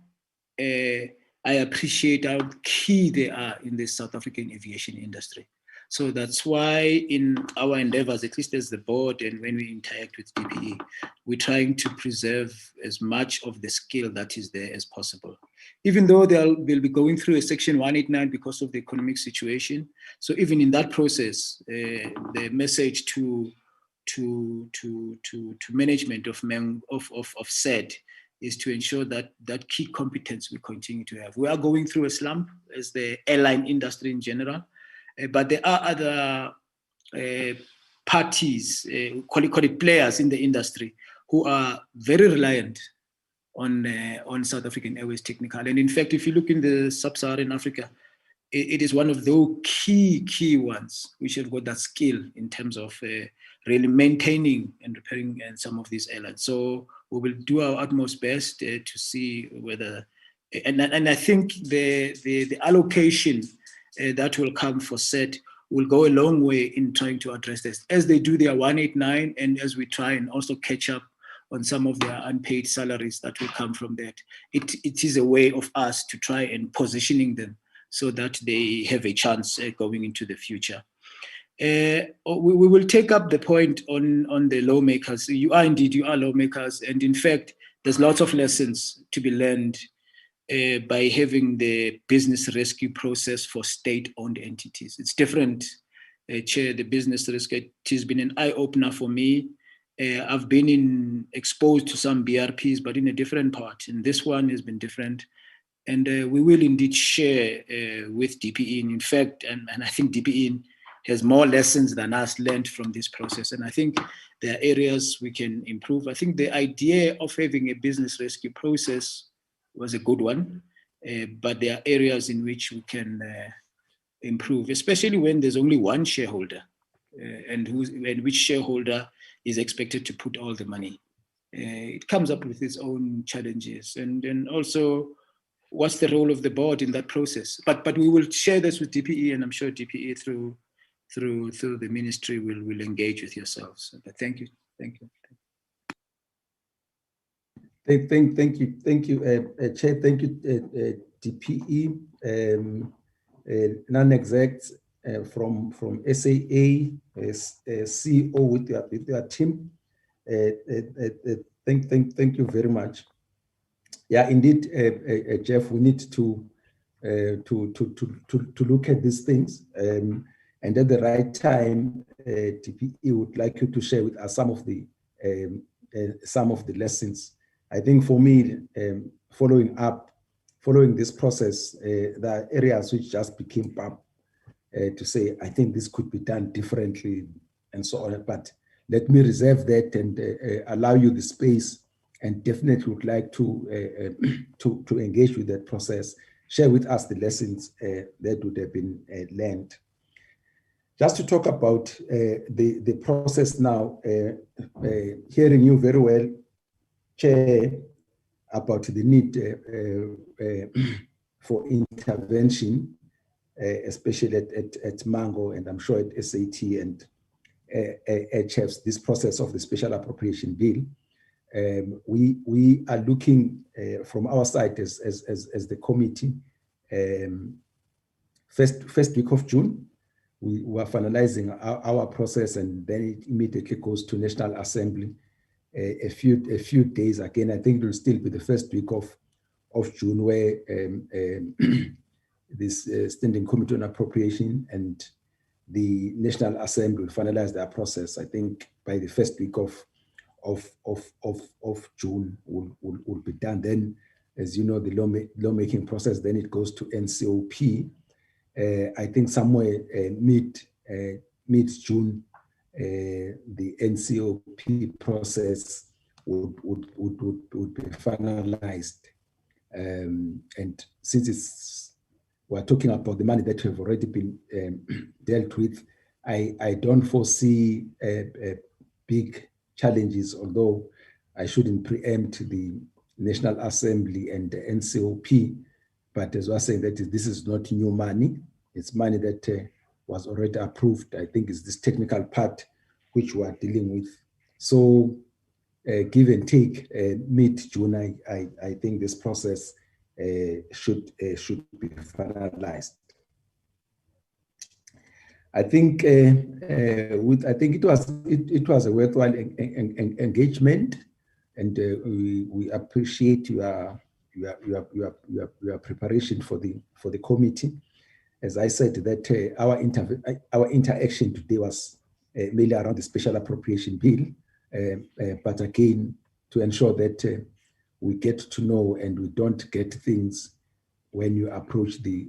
I appreciate how key they are in the South African aviation industry. So that's why in our endeavors, at least as the board and when we interact with DPE, we're trying to preserve as much of the skill that is there as possible. Even though they'll be going through a Section 189 because of the economic situation. So even in that process, the message to management of SAD is to ensure that that key competence we continue to have. We are going through a slump as the airline industry in general. But there are other parties, call it players in the industry, who are very reliant on South African Airways Technical. And in fact, if you look in the sub-Saharan Africa, it is one of those key ones which have got that skill in terms of really maintaining and repairing some of these airlines. So we will do our utmost best to see whether, and I think the allocation that will come for SET will go a long way in trying to address this as they do their 189 and as we try and also catch up on some of their unpaid salaries that will come from that. It is a way of us to try and positioning them so that they have a chance going into the future. We will take up the point on the lawmakers. You are lawmakers, and in fact, there's lots of lessons to be learned by having the business rescue process for state-owned entities. It's different, Chair, the business rescue. It has been an eye-opener for me. I've been exposed to some BRPs, but in a different part, and this one has been different. And we will indeed share with DPE. In fact, and I think DPE has more lessons than us learned from this process. And I think there are areas we can improve. I think the idea of having a business rescue process was a good one, but there are areas in which we can improve, especially when there's only one shareholder and which shareholder is expected to put all the money. It comes up with its own challenges, and also what's the role of the board in that process. But we will share this with DPE, and I'm sure DPE through the ministry will engage with yourselves. But thank you. Thank you, Chair. Thank you, DPE, non-execs from SAA, CEO with your team. Thank you very much. Yeah, indeed, Jeff, we need to look at these things, and at the right time, DPE would like you to share with us some of the lessons. I think for me, following this process, there are areas which just became bump to say, I think this could be done differently and so on. But let me reserve that and allow you the space, and definitely would like to engage with that process, share with us the lessons that would have been learned. Just to talk about the process now, hearing you very well, Chair, about the need for intervention, especially at Mango, and I'm sure at SAT and HFs, this process of the Special Appropriation Bill. We are looking from our side as the committee first week of June, we were finalizing our process, and then it immediately goes to National Assembly. A few days again, I think it will still be the first week of June, where this Standing Committee on Appropriation and the National Assembly will finalize their process. I think by the first week of June will be done. Then, as you know, the lawmaking process, then it goes to NCOP. I think somewhere mid-June, the NCOP process would be finalized. And since we're talking about the money that have already been dealt with, I don't foresee big challenges, although I shouldn't preempt the National Assembly and the NCOP. But as I was saying, that this is not new money. It's money that was already approved. I think it's this technical part which we are dealing with. So give and take, mid-June, I think this process should be finalized. I think it was a worthwhile engagement, and we appreciate your preparation for the committee. As I said, that our interaction today was mainly around the Special Appropriation Bill, but again, to ensure that we get to know and we don't get things when you approach the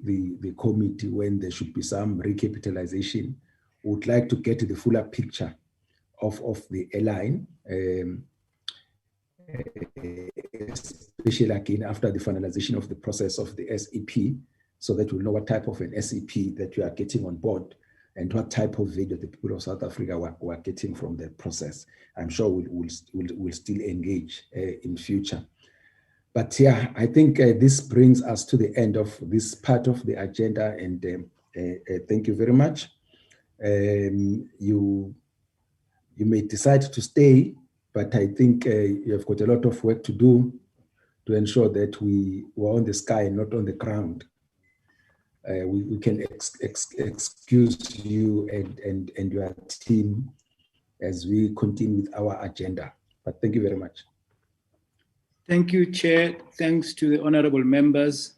committee when there should be some recapitalization. We would like to get the fuller picture of the airline, especially again after the finalization of the process of the SEP, so that we'll know what type of an SEP that we are getting on board and what type of value the people of South Africa were getting from the process. I'm sure we'll still engage in future. But yeah, I think this brings us to the end of this part of the agenda, and thank you very much. You may decide to stay, but I think you have got a lot of work to do to ensure that we were on the sky, not on the ground. We can excuse you and your team as we continue with our agenda. But thank you very much. Thank you, Chair. Thanks to the honorable members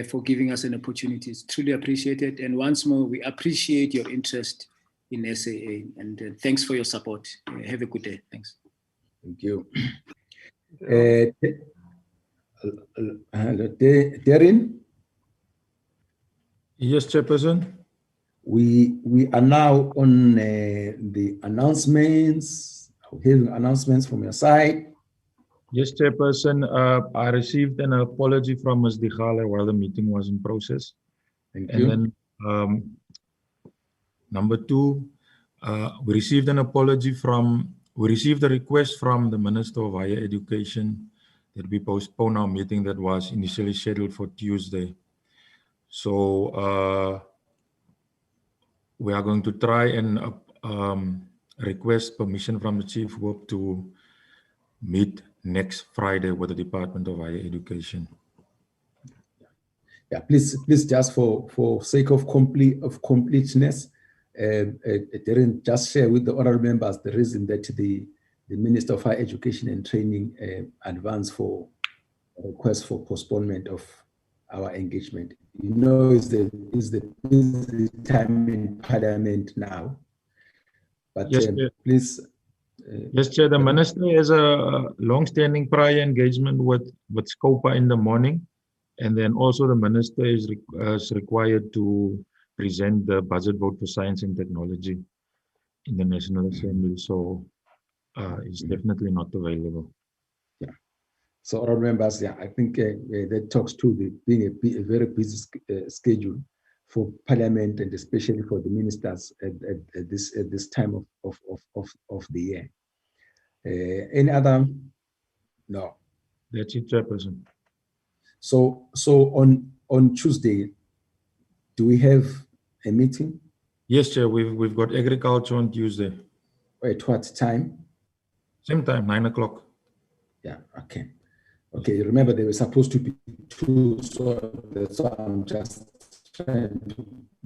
for giving us an opportunity. It's truly appreciated. And once more, we appreciate your interest in SAA, and thanks for your support. Have a good day. Thanks. Thank you. Darren? Yes, Chairperson. We are now on the announcements. Hearing announcements from your side. Yes, Chairperson. I received an apology from Ms. Digale while the meeting was in process. Thank you. And then number two, we received a request from the Minister of Higher Education that we postpone our meeting that was initially scheduled for Tuesday. So we are going to try and request permission from the Chief Whip to meet next Friday with the Department of Higher Education. Yeah, please just for sake of completeness, Darren, just share with the honorable members the reason that the Minister of Higher Education and Training advanced for a request for postponement of our engagement. You know, it's the busy time in Parliament now. But yes, please. Yes, Chair. The Minister has a long-standing prior engagement with SCOPA in the morning, and then also the Minister is required to present the budget vote for science and technology in the National Assembly. So it's definitely not available. Yeah. So, all members, yeah, I think that talks to the being a very busy schedule for Parliament, and especially for the ministers at this time of the year. Any other? No. That's it, Chairperson. So on Tuesday, do we have a meeting? Yes, Chair. We've got agriculture on Tuesday. At what time? Same time, 9 o'clock. Yeah. Okay. Okay. Remember, they were supposed to be two, so that's why I'm just trying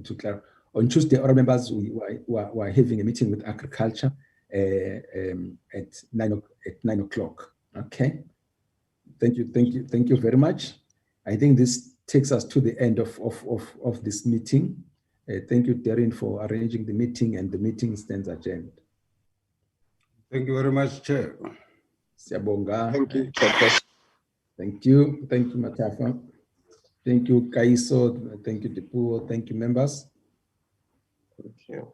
to clarify. On Tuesday, our members were having a meeting with agriculture at 9 o'clock. Okay. Thank you very much. I think this takes us to the end of this meeting. Thank you, Darren, for arranging the meeting, and the meeting stands adjourned. Thank you very much, Chair. Siyabonga. Thank you, Chairperson. Thank you, Matafa. Thank you, Kaiso. Thank you, Dipuo. Thank you, members. Thank you.